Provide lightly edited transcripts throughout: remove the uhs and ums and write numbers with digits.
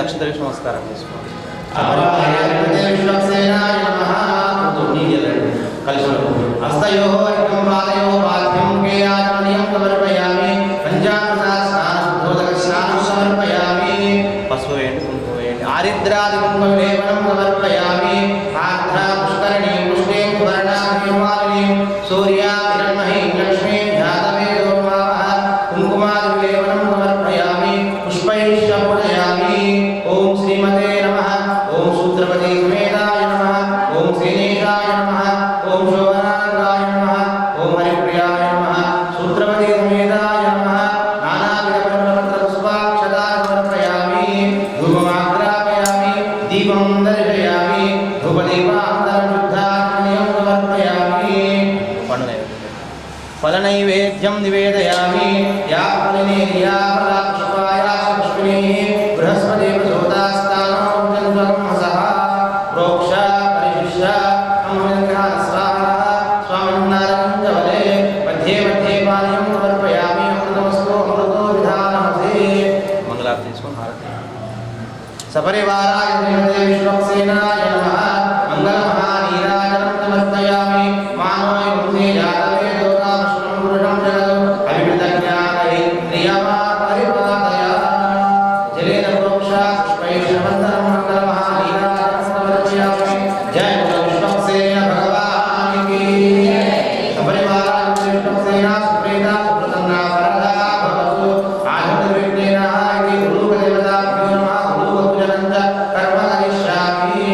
अक्षतरेश हस्तयोः अर्घ्यं पादयोः पाद्यं केयाचमनीयं समर्पयामि पंचामृतस्नानशुद्धोदकस्नानं समर्पयामि पशुवेण कुंकुमेण आरिद्रादिकुंकुमलेपनं समर्पयामि आर्द्रा पुष्करणीं पुष्पें सुवर्णाभिमालिनीं सूर्याभिरण्महीं लक्ष्मीं ध्यातवेदो मावः कुंकुमादिलेपनं समर्पयामि पुष्पैश्च पूजयामि ॐ श्रीमते नमः ॐ सूत्रपते समेताय नमः ॐ श्रीनेशाय नमः ॐ शोभनाङ्गाय नमः ॐ हरिप्रियाय नमः सूत्रपते समेताय नमः नानाविधपरिमलपत्रपुष्पाक्षतां समर्पयामि धूपमाग्रापयामि दीपं दर्शयामि धूपदीपान्तरशुद्धात्मनीयं समर्पयामि फलनैवेद्यं निवेदयामि या फलनेर्या फलापुष्पाया पुष्पिनीः बृहस्पतिः प्रचोदास्तानोऽत्यन्तमसः प्रोक्ष परिशिष्य अमृतः स्वाहा स्वामिन्नारायणवले मध्ये मध्ये पानीयं समर्पयामि अमृतमस्तु अमृतो विधानमसि मंगलारती తీసుకొని హారతి सपरिवाराय श्रीमते विश्वक्सेनाय नमः मंगलमहानीराजनं समर्पयामि मानवाय मुक्ते जातवे दोरामश्रमं पुरुषं जगत् अभिवृद्धज्ञानै प्रियमा परिपादय जलेन प्रोक्षा पुष्पैश्रमन्तरं मंगलमहानीराजनं समर्पयामि जय विश्वक्सेन भगवान् की सपरिवाराय विश्वक्सेना सुप्रेता सुप्रसन्ना वरदा भवतु आयुर्विघ्नेन हायति गुरुदेवताभ्यो नमः गुरुपूजनं च कर्म करिष्यामि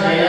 Shaya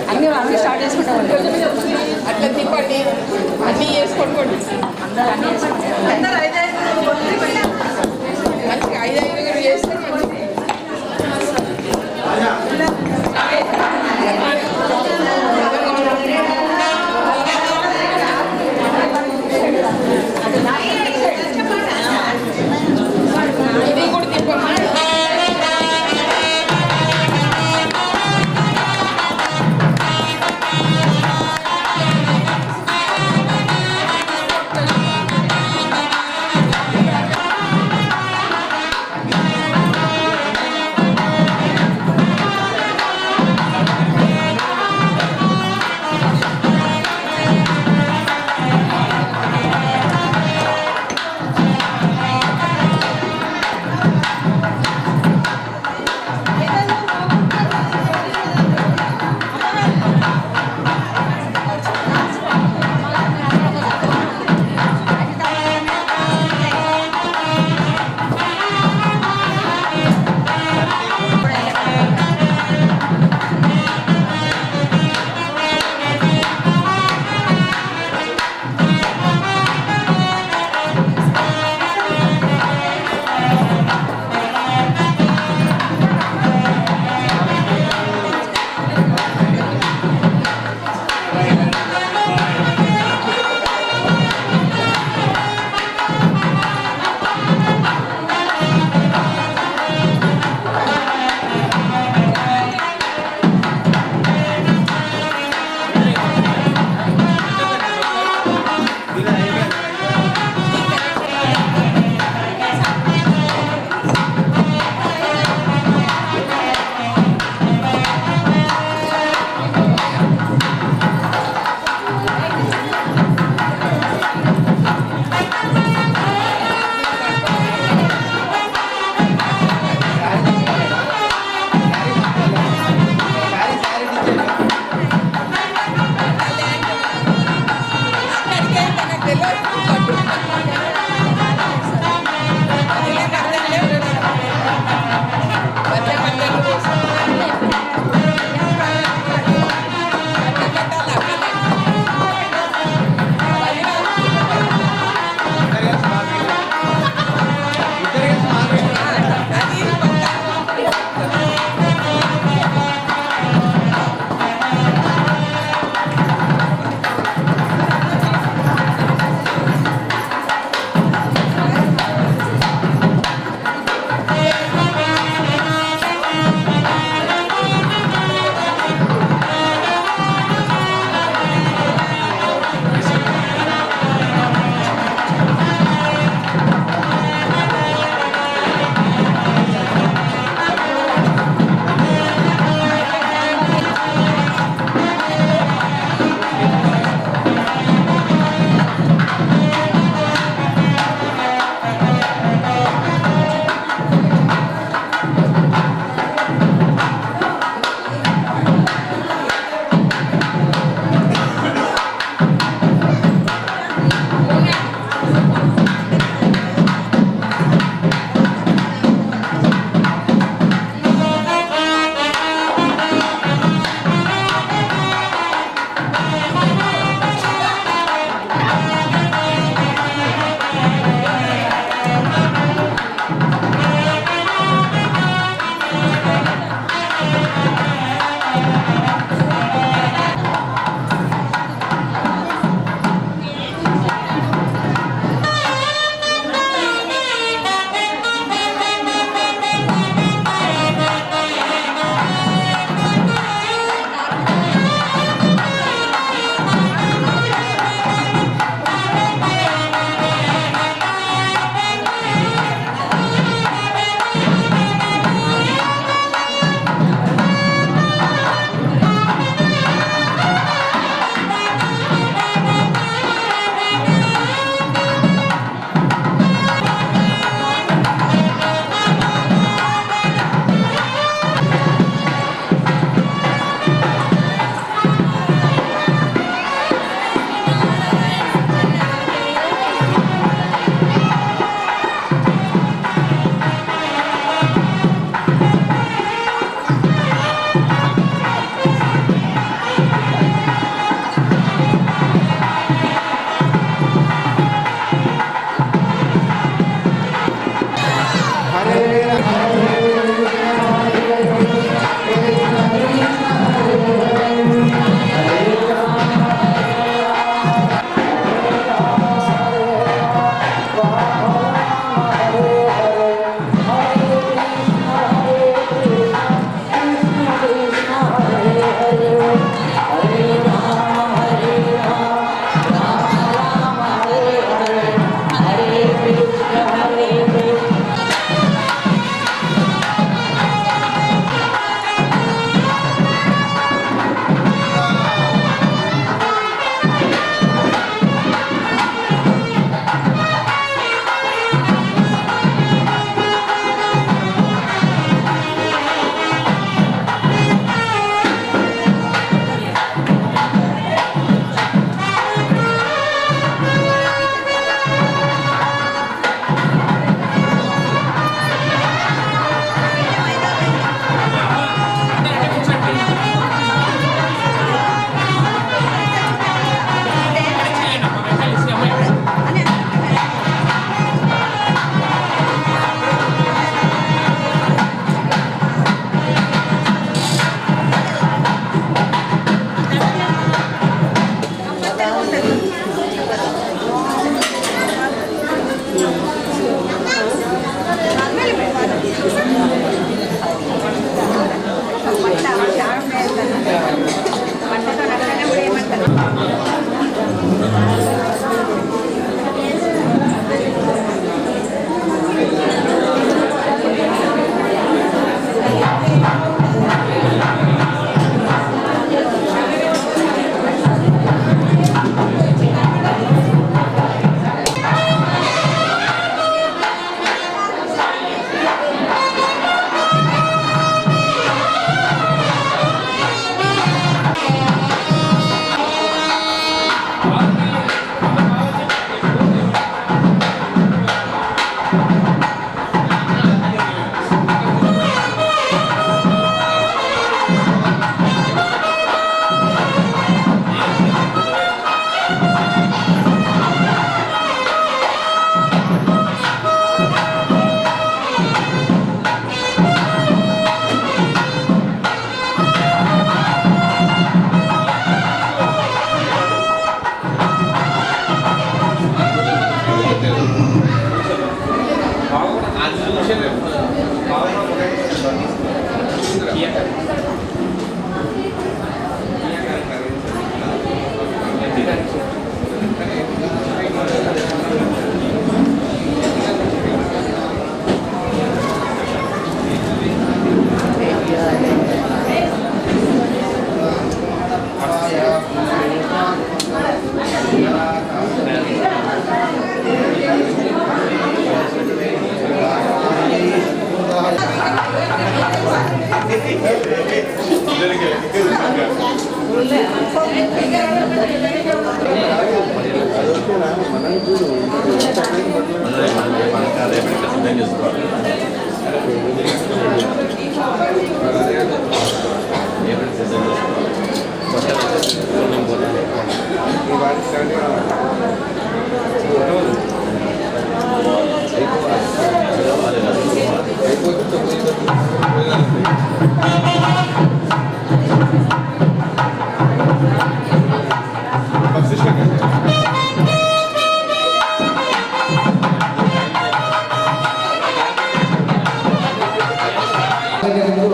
అన్నీ స్టార్ట్ చేసుకుంటాం అట్లా తిప్పండి అన్నీ చేసుకోండి అందరూ మంచిగా 5 చేస్తే మంచిది ఇది కూడా తిప్పండి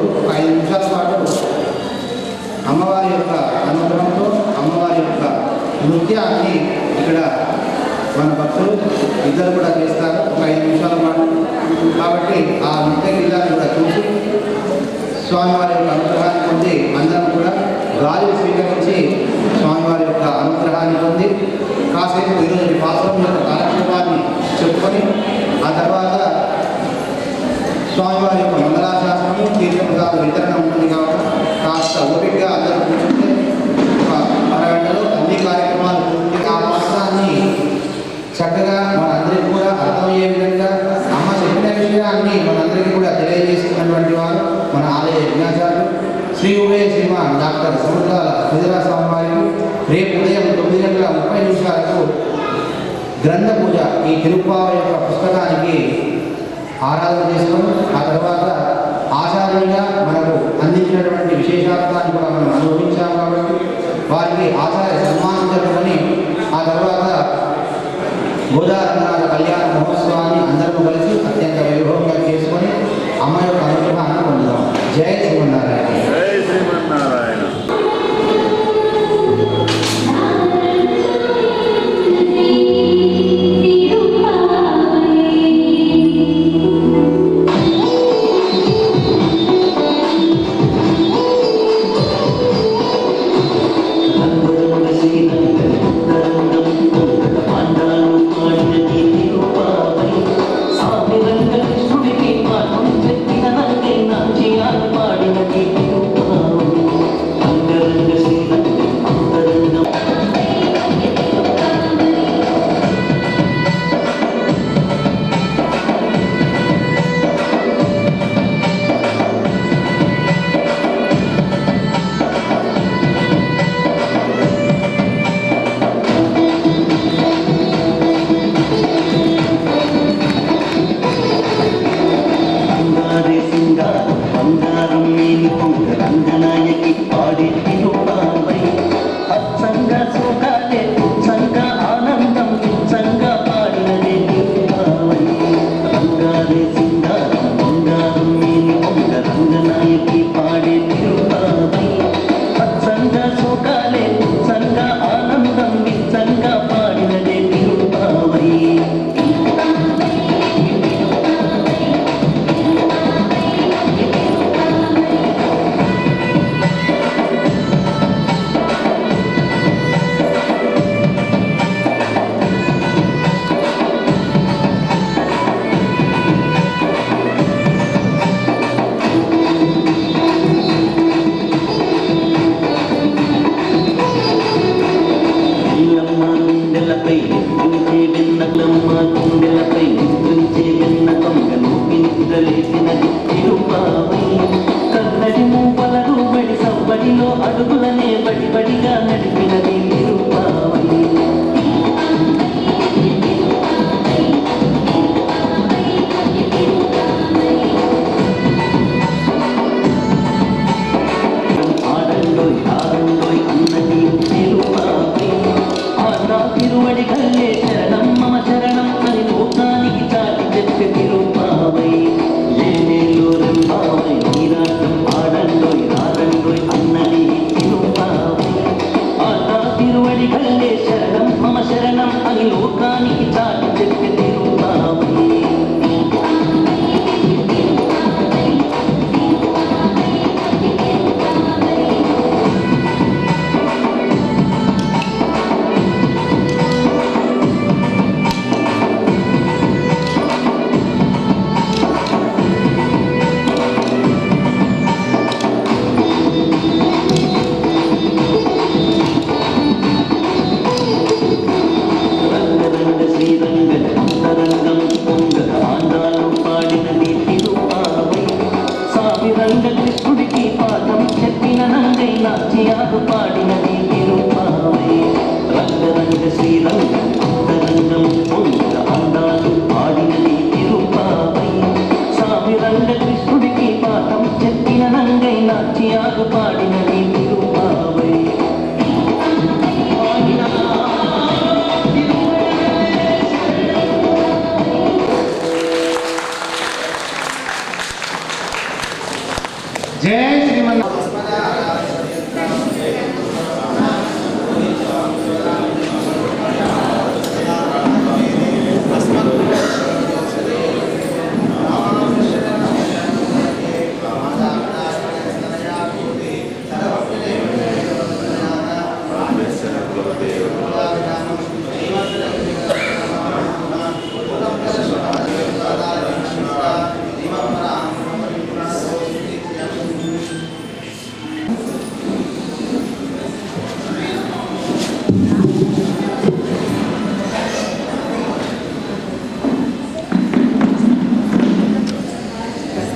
ఒక 5 నిమిషాల పాటు అమ్మవారి యొక్క అనుగ్రహంతో అమ్మవారి యొక్క నృత్యాన్ని ఇక్కడ మన భక్తులు ఇద్దరు కూడా చేస్తారు ఒక 5 నిమిషాల పాటు. కాబట్టి ఆ నృత్య గీతాన్ని కూడా చూసి స్వామివారి యొక్క అనుగ్రహాన్ని పొంది అందరం కూడా గాలి స్వీకరించి స్వామివారి యొక్క అనుగ్రహాన్ని పొంది కాసేపు ఈరోజు పాత్రం యొక్క కార్యక్రమాన్ని చెప్పుకొని ఆ తర్వాత స్వామివారి యొక్క మంగళాశాసనము తీర్థప్రసాద వితరణ ఉంటుంది కాబట్టి కాస్త ఓపికగా అందరూ కూర్చుంటే ఒక అరగంటలో అన్ని కార్యక్రమాలు పూర్తి ఆ పాత్రాన్ని చక్కగా మనందరికీ కూడా అర్థమయ్యే విధంగా అమ్మ చెప్పిన విషయాన్ని మనందరికీ కూడా తెలియజేస్తున్నటువంటి వారు మన ఆలయ యజ్ఞాచార్యులు శ్రీ ఉభయ శ్రీమాన్ డాక్టర్ సముద్రాల సుధీరా స్వామివారికి రేపు ఉదయం 9:30 గ్రంథ పూజ ఈ తిరుప్పావ యొక్క పుస్తకానికి ఆరాధన చేసుకొని ఆ తర్వాత ఆచార్యునిగా మనకు అందించినటువంటి విశేషార్థాన్ని కూడా మనం అనుభవించాం కాబట్టి వారికి ఆచార్య సన్మానం జరుపుకొని ఆ తర్వాత గోదావరి కళ్యాణ మహోత్సవాన్ని అందరూ కలిసి అత్యంత వైభవంగా చేసుకొని అమ్మ యొక్క అనుగ్రహాన్ని పొందుదాం. జై శ్రీమన్నారాయణ. జై శ్రీమన్నారాయణ.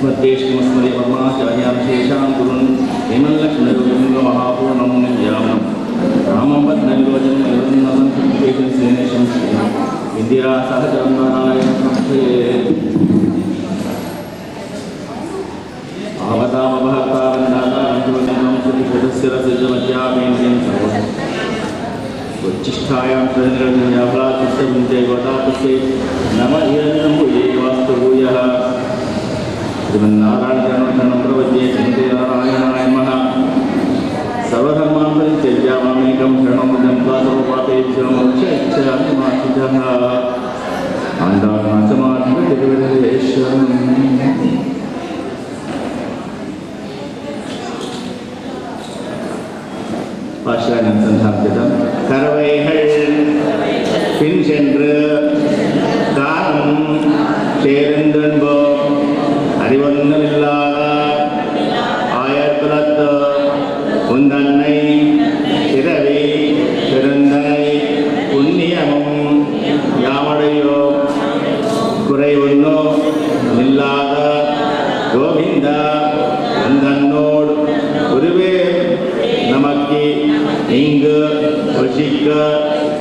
స్మర్దేశమస్మరే పరమాచార్యాం శేషాం గురున్ హేమల్లక్ష్మణయోగంలో మహాపూర్ణం నిజానం రామం పద్మవిలోచనం నిరంతరం శక్తిపేషం శ్రేణేశం ఇందిరా సహచరం నారాయణ సంస్థయే అవతామభక్తారందాతారంజోనిం సదస్యరసజమధ్యామేంద్రియం సర్వం ఉచ్చిష్టాయాం ప్రతినిరంజన్యాఫలాచిష్టముంజైవతాతస్యై నమ ఇరంజంభుయే వాస్తుభూయః శ్రీమన్నారాయణం ప్రవద్యే శ్రీమతే నారాయణాయ నమః సర్వధర్మాన్ పరిత్యజ్య మామేకం శరణం త్వా సర్వపాపేభ్యో మోక్షయిష్యామి మా శుచః ఆండానాచమాత్మజగదేశ్వరం பாஷாயனம் கரவைகள் பின் சென்று காணும் சேர்ந்தன்போ அறிவொன்றுமில்லாத ஆயக்குலத்து உந்தன்னை பிறவி பெருந்தனை புண்ணியமும் யாமடையோ குறை ஒன்னோ இல்லாத கோவிந்த அந்தன்னோடு ஒருவே நமக்கு இங்கு வசிக்க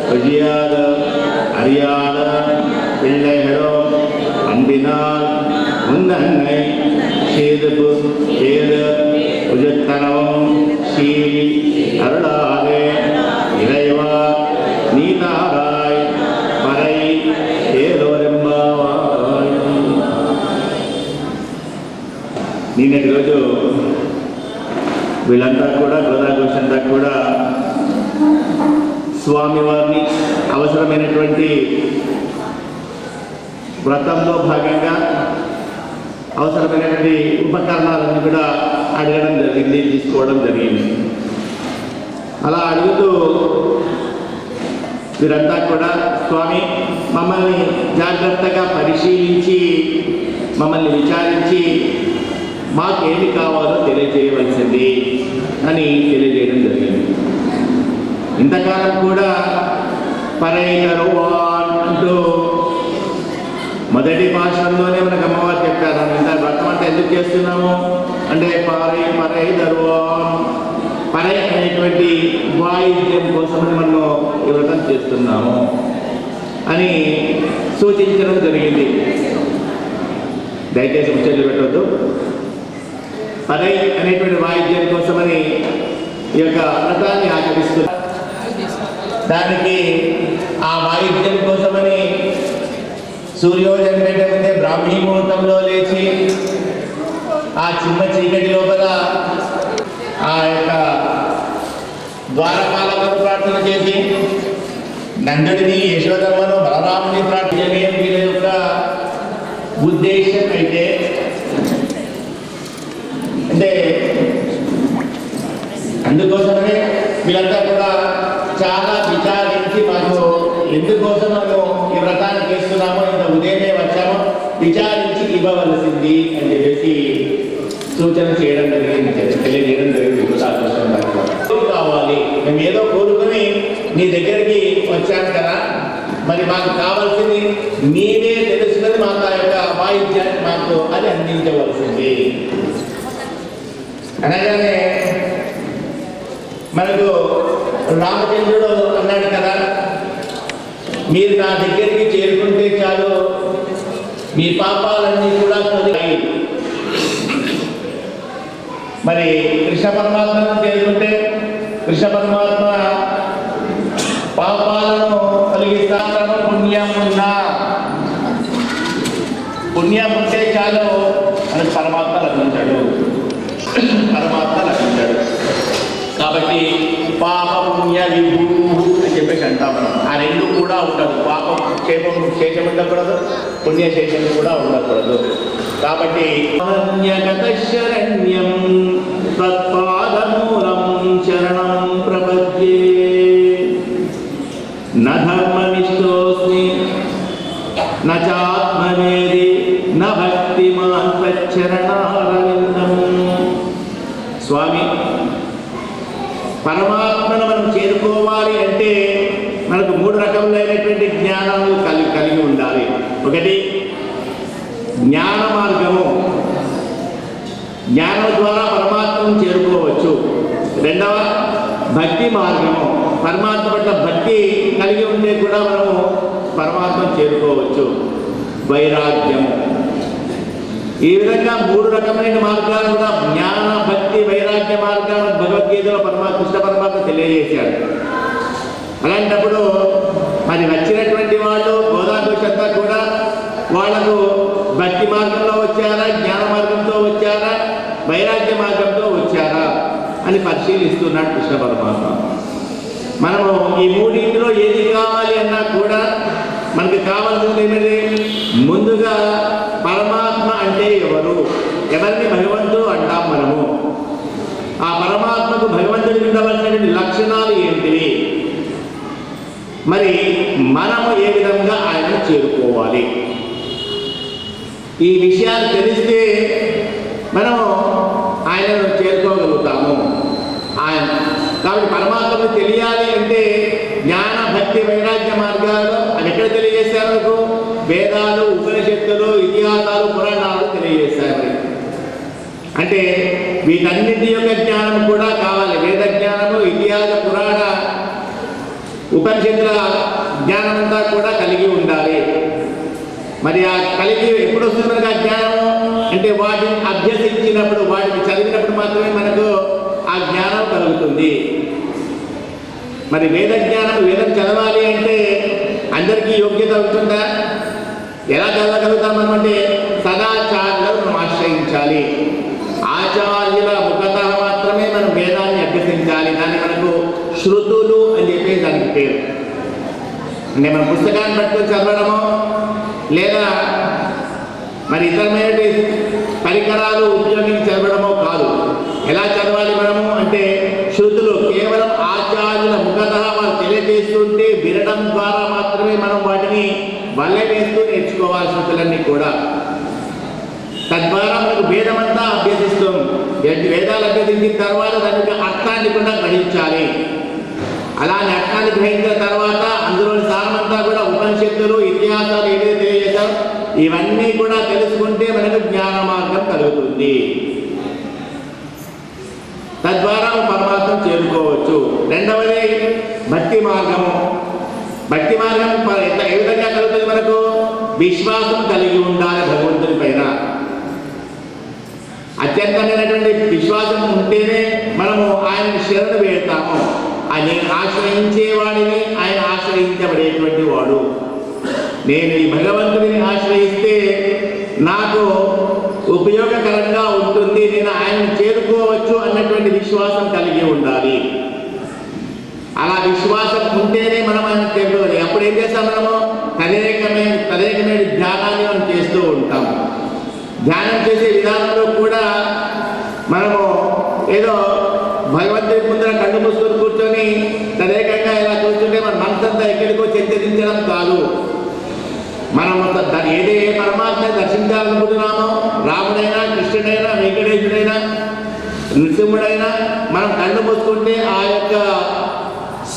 வழியாத அறியாத பிள்ளைகளோ அன்பினால் முன்னன்னை செய்து உஜத்தனவும் சீரி அருளாதே இறைவா நீ தாராய் பறை ஏதோரெம்பாவாய். నిన్నటి రోజు వీళ్ళంతా కూడా గోదాఘోష్ అంతా కూడా స్వామివారిని అవసరమైనటువంటి వ్రతంలో భాగంగా అవసరమైనటువంటి ఉపకరణాలను కూడా అడగడం జరిగింది, తీసుకోవడం జరిగింది. అలా అడుగుతూ వీరంతా కూడా స్వామి మమ్మల్ని జాగ్రత్తగా పరిశీలించి మమ్మల్ని విచారించి మాకేమి కావాలో తెలియజేయవలసింది అని తెలియజేయడం జరిగింది. ఇంతకాలం కూడా పరైనరు అంటూ మొదటి భాషలోనే మనకు అమ్మవారు చెప్పారు. ఇంత వ్రతం అంటే ఎందుకు చేస్తున్నాము అంటే పరై దర్వాన్ పరై అనేటువంటి వాయిద్యం కోసమని మనం ఈ వ్రతం చేస్తున్నాము అని సూచించడం జరిగింది. దయచేసి ముచ్చట్లు పెట్టవద్దు. పరై అనేటువంటి వాయిద్యం కోసమని ఈ యొక్క వ్రతాన్ని ఆచరిస్తున్నారు. దానికి ఆ వాయిద్యం కోసమని సూర్యోదయం కంటే ముందే బ్రాహ్మీ ముహూర్తంలో లేచి ఆ చిన్న చీకటి లోపల ఆ యొక్క ద్వారపాలకులను ప్రార్థన చేసి నందుడిని యశోదమ్మను బలరాముని ప్రార్థన వీళ్ళ యొక్క ఉద్దేశం అయితే అంటే అందుకోసమే వీళ్ళంతా కూడా చాలా విచారించి మాకు ఎందుకోసం మనం ఈ వ్రతాన్ని చేస్తున్నామో ఇంత ఉదయమే వచ్చామో విచారించి ఇవ్వవలసింది అని చెప్పేసి సూచన చేయడం జరిగింది, తెలియజేయడం జరిగింది. కావాలి మేము ఏదో కోరుకొని నీ దగ్గరికి వచ్చాను కదా, మరి మాకు కావాల్సింది నీవే తెలుసుకొని మాకు ఆ యొక్క వాయిద్యాన్ని మాకు అది అందించవలసింది అనగానే మనకు రామచంద్రుడు అన్నాడు కదా, మీరు నా దగ్గరికి చేరుకుంటే చాలు మీ పాపాలన్నీ కూడా తొలగాయి. మరి కృష్ణ పరమాత్మను చేరుకుంటే కృష్ణ పరమాత్మ పాపాలను తొలగిస్తాను. పుణ్యం ఉంటే చాలు మనకు పరమాత్మ లభించాడు. కాబట్టి పాప పుణ్య విభూ అని చెప్పేసి అంటాం మనం. ఆ రెండు కూడా ఉండదు. పాపం శేషం ఉండకూడదు, పుణ్యశేషం కూడా ఉండకూడదు. కాబట్టి శరణ్యం తత్పాదమూలం శరణం ప్రపద్యే న ధర్మనిష్టోస్మి న చాత్మవేది న భక్తిమాన్ తచ్చరణారవిందం. స్వామి పరమాత్మను మనం చేరుకోవాలి అంటే మనకు మూడు రకములైనటువంటి జ్ఞానాలు కలిగి ఉండాలి. ఒకటి జ్ఞాన మార్గము, జ్ఞానం ద్వారా పరమాత్మను చేరుకోవచ్చు. రెండవ భక్తి మార్గము, పరమాత్మ పట్ల భక్తి కలిగి ఉంటే కూడా మనము పరమాత్మను చేరుకోవచ్చు. వైరాగ్యము, ఈ విధంగా 3 రకమైన మార్గాలు కూడా జ్ఞాన భక్తి వైరాగ్య మార్గాలను భగవద్గీతలో కృష్ణ పరమాత్మ తెలియజేశాడు. అలాంటప్పుడు మరి వచ్చినటువంటి వాళ్ళు గోదావరి కూడా వాళ్లకు భక్తి మార్గంలో వచ్చారా, జ్ఞాన మార్గంతో వచ్చారా, వైరాగ్య మార్గంతో వచ్చారా అని పరిశీలిస్తున్నాడు కృష్ణ పరమాత్మ. మనము ఈ మూడింటిలో ఏది కావాలి అన్నా కూడా మనకి కావాల్సింది ఏమిటి? ముందుగా పరమాత్మ అంటే ఎవరు, ఎవరిని భగవంతుడు అంటాం మనము, ఆ పరమాత్మకు భగవంతుడికి ఉండవలసినటువంటి లక్షణాలు ఏంటివి, మరి మనము ఏ విధంగా ఆయనను చేరుకోవాలి, ఈ విషయాలు తెలిస్తే మనము ఆయనను చేరుకోగలుగుతాము. ఆయన కాబట్టి పరమాత్మను తెలియాలి అంటే జ్ఞాన భక్తి వైరాగ్య మార్గాలు అవి ఎక్కడ తెలియజేశారు? వేదాలు, ఉపనిషత్తులు, ఇతిహాసాలు, పురాణాలు తెలియజేశారు. అంటే వీటన్నిటి యొక్క జ్ఞానం కూడా కావాలి. వేద జ్ఞానము, ఇతిహాస, పురాణ, ఉపనిషత్తుల జ్ఞానం అంతా కూడా కలిగి ఉండాలి. మరి ఆ కలిగి ఎప్పుడు వస్తుంది మనకు ఆ జ్ఞానము అంటే వాటిని అభ్యసించినప్పుడు, వాటిని చదివినప్పుడు మాత్రమే మనకు ఆ జ్ఞానం కలుగుతుంది. మరి వేద జ్ఞానం, వేదం చదవాలి అంటే అందరికీ యోగ్యత ఉంటుందా? ఎలా చదవగలుగుతాం మనం అంటే సదాచార్యులను మనం ఆశ్రయించాలి. ఆచార్యుల ముఖత మాత్రమే మనం వేదాన్ని అభ్యసించాలి. దాన్ని మనకు శృతులు అని చెప్పేసి దానికి పేరు. అంటే మన పుస్తకాన్ని పట్టుకొని చదవడము లేదా మరి ఇతరమైన పరికరాలు ఉపయోగించి చదవడమో కాదు. ఎలా చదవాలి మనము అంటే శృతులు కేవలం ఆచార్యుల ముఖత వాళ్ళు తెలియజేస్తుంటే వినడం ద్వారా మాత్రమే మనం వాటిని వల్లే వేస్తూ నేర్చుకోవాలి శృతులన్నీ కూడా. తద్వారా మనకు వేదమంతా అభ్యసిస్తాం. వేదాలు అభ్యసించిన తర్వాత దానికి అర్థాన్ని కూడా గ్రహించాలి. అలానే అర్థాన్ని గ్రహించిన తర్వాత అందులోని సారమంతా కూడా ఉపనిషత్తులు, ఇతిహాసాలు ఏదైతే తెలియజేశారో ఇవన్నీ కూడా తెలుసుకుంటే మనకు జ్ఞాన మార్గం కలుగుతుంది. తద్వారా పరమాత్మను చేరుకోవచ్చు. రెండవది భక్తి మార్గము. భక్తి మార్గం ఏ విధంగా కలుగుతుంది? మనకు విశ్వాసం కలిగి ఉండాలి భగవంతుని పైన. అత్యంతమైనటువంటి విశ్వాసం ఉంటేనే మనము ఆయన శరణు వేడతాము. ఆయన ఆశ్రయించేవాడిని ఆయన ఆశ్రయించబడేటువంటి వాడు. నేను ఈ భగవంతుడిని ఆశ్రయిస్తే నాకు ఉపయోగకరంగా ఉంటుంది, నేను ఆయన్ని చేరుకోవచ్చు అన్నటువంటి విశ్వాసం కలిగి ఉండాలి. అలా విశ్వాసం ఉంటేనే మనం ఆయన చేరుకోవాలి. అప్పుడు ఏం చేస్తాం? మనము తదేకమైన ధ్యానాన్ని మనం చేస్తూ ఉంటాం. ధ్యానం చేసే విధానంలో కూడా మనము ఏదో భగవంతుడి ముందర కళ్ళు మూసుకొని కూర్చొని తదేకంగా ఇలా చూస్తుంటే మన మనసంతా ఎక్కడికో చెంతరించడం కాదు. మనం ఏదే పరమాత్మ దర్శించాలనుకుంటున్నామో, రాముడైనా, కృష్ణుడైనా, వెంకటేశుడైనా, నృసింహుడైనా, మనం కళ్ళు మూసుకుంటే ఆ యొక్క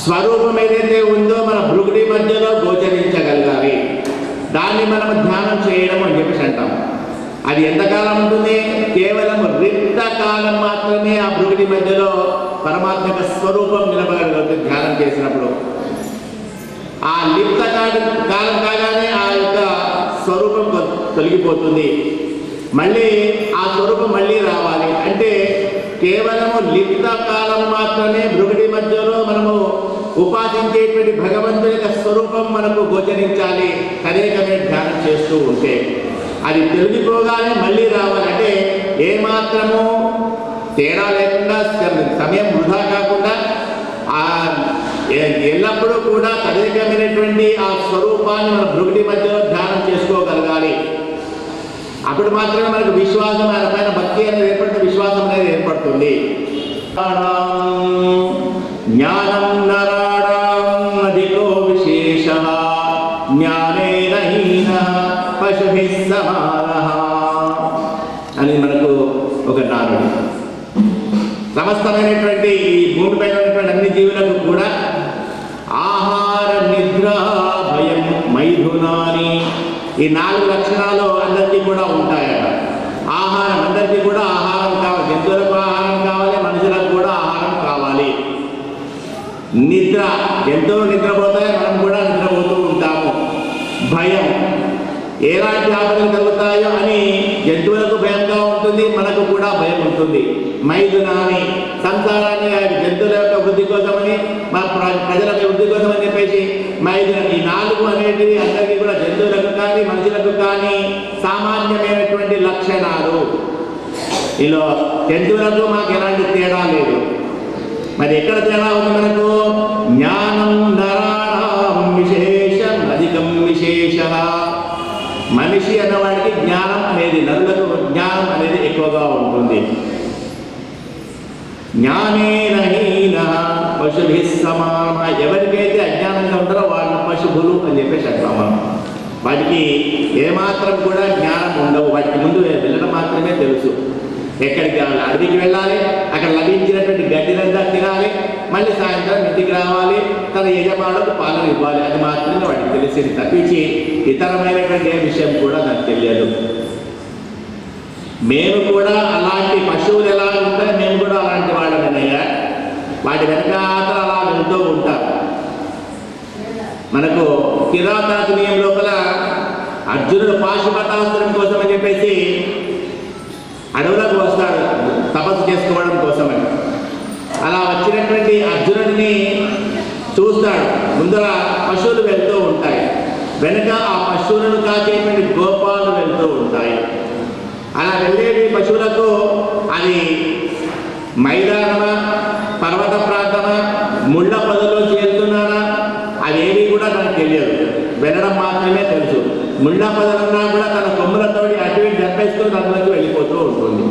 స్వరూపం ఏదైతే ఉందో మన భృగుడి మధ్యలో గోచరించగలగాలి. దాన్ని మనం ధ్యానం చేయడం అని చెప్పేసి అంటాం. అది ఎంతకాలం ఉంటుంది? కేవలం రిక్త కాలం మాత్రమే ఆ భృగుడి మధ్యలో పరమాత్మ యొక్క స్వరూపం నిలబడగలుగుతుంది ధ్యానం చేసినప్పుడు. ఆ లిప్త కాలం కాగానే ఆ యొక్క స్వరూపం తొలగిపోతుంది. మళ్ళీ ఆ స్వరూపం మళ్ళీ రావాలి అంటే కేవలము లిప్త కాలం మాత్రమే భృగుడి మధ్యలో మనము ఉపాసించేటువంటి భగవంతుని యొక్క స్వరూపం మనకు గోచరించాలి. అనేకమైన ధ్యానం చేస్తూ ఉంటే అది తొలగిపోగానే మళ్ళీ రావాలి. అంటే ఏమాత్రము తేడా లేకుండా, సమయం వృధా కాకుండా ఎల్లప్పుడూ కూడా తదేకమైనటువంటి ఆ స్వరూపాన్ని మన భృగుడి మధ్యలో ధ్యానం చేసుకోగలగాలి. అప్పుడు మాత్రమే మనకు విశ్వాసం, ఆయన పైన భక్తి అనేది ఏర్పడుతుంది, విశ్వాసం అనేది ఏర్పడుతుంది. జ్ఞానం నరాణాం అధికో విశేషః జ్ఞానేన హీనః పశుభిః సమానః అని మనకు ఒక నానుడి. సమస్తమైనటువంటి ఈ భూమిపైన ఉన్నటువంటి అన్ని జీవులకు కూడా ఆహార, నిద్ర, భయం, మైథునాని ఈ 4 లక్షణాలు అందరికీ కూడా ఉంటాయట. ఆహారం అందరికీ కూడా ఆహారం కావాలి. నిద్ర, జంతువులు నిద్రపోతాయి, మనం కూడా నిద్రపోతూ ఉంటాము. భయం, ఎలాంటి ఆపదలు కలుగుతాయో అని జంతువులకు భయంగా ఉంటుంది, మనకు కూడా భయం ఉంటుంది. మైదునాన్ని, సంసారాన్ని జంతువుల యొక్క వృద్ధి కోసమని, మా ప్రజల యొక్క వృద్ధి కోసమని చెప్పేసి మైదున, ఈ 4 అనేటివి అందరికీ కూడా జంతువులకు కానీ మనుషులకు కానీ సామాన్యమైనటువంటి లక్షణాలు. ఇలా జంతువులకు మాకు ఎలాంటి తేడా లేదు. మరి ఎక్కడ తేడా ఉంది మనకు? జ్ఞానం నరాణం విశేషం అధికం విశేష. మనిషి అన్నవాడికి జ్ఞానం అనేది, నరులకు జ్ఞానం అనేది ఎక్కువగా ఉంటుంది. జ్ఞానేన హీన పశుభి సమాన. ఎవరికైతే అజ్ఞానంగా ఉంటారో వాళ్ళని పశువులు అని చెప్పేసి అంటాం మనం. వాటికి ఏమాత్రం కూడా జ్ఞానం ఉండవు. వాటికి ముందు వెళ్ళడం మాత్రమే తెలుసు. ఎక్కడికి కావాలి, అడవికి వెళ్ళాలి, అక్కడ లభించినటువంటి గడ్డినంతా తినాలి, మళ్ళీ సాయంత్రం ఇంటికి రావాలి, తన యజమానులకు పాలన ఇవ్వాలి. అది మాత్రమే వాటికి తెలిసేది తప్పించి ఇతరమైనటువంటి ఏ విషయం కూడా నాకు తెలియదు. మేము కూడా అలాంటి పశువులు ఎలా ఉంటాయి, మేము కూడా అలాంటి వాళ్ళమేనయ్యా. వాటి వెనకాతలు అలా వెళ్తూ ఉంటారు. మనకు కిరాతార్జునీయం లోపల అర్జునుడు పాశుపతాస్త్రం కోసం అని చెప్పేసి అడవులకు వస్తాడు తపస్సు చేసుకోవడం కోసమని. అలా వచ్చినటువంటి అర్జునుడిని చూస్తాడు. ముందర పశువులు వెళ్తూ ఉంటాయి, వెనుక ఆ పశువులను కాచేటువంటి గోపాలు వెళ్తూ ఉంటాయి. అలా వెళ్ళేటి పశువులకు అది మైదానమా, పర్వత ప్రాంతమా, ముళ్ళ పొదలో చేరుతున్నారా అవేవి కూడా నాకు తెలియదు. వెళ్ళడం మాత్రమే తెలుసు. ముళ్ళ పొదలున్నా కూడా తన కొమ్ములతోటి అటు ఇటు జంపేస్తూ అందులోకి వెళ్ళిపోతూ ఉంటుంది.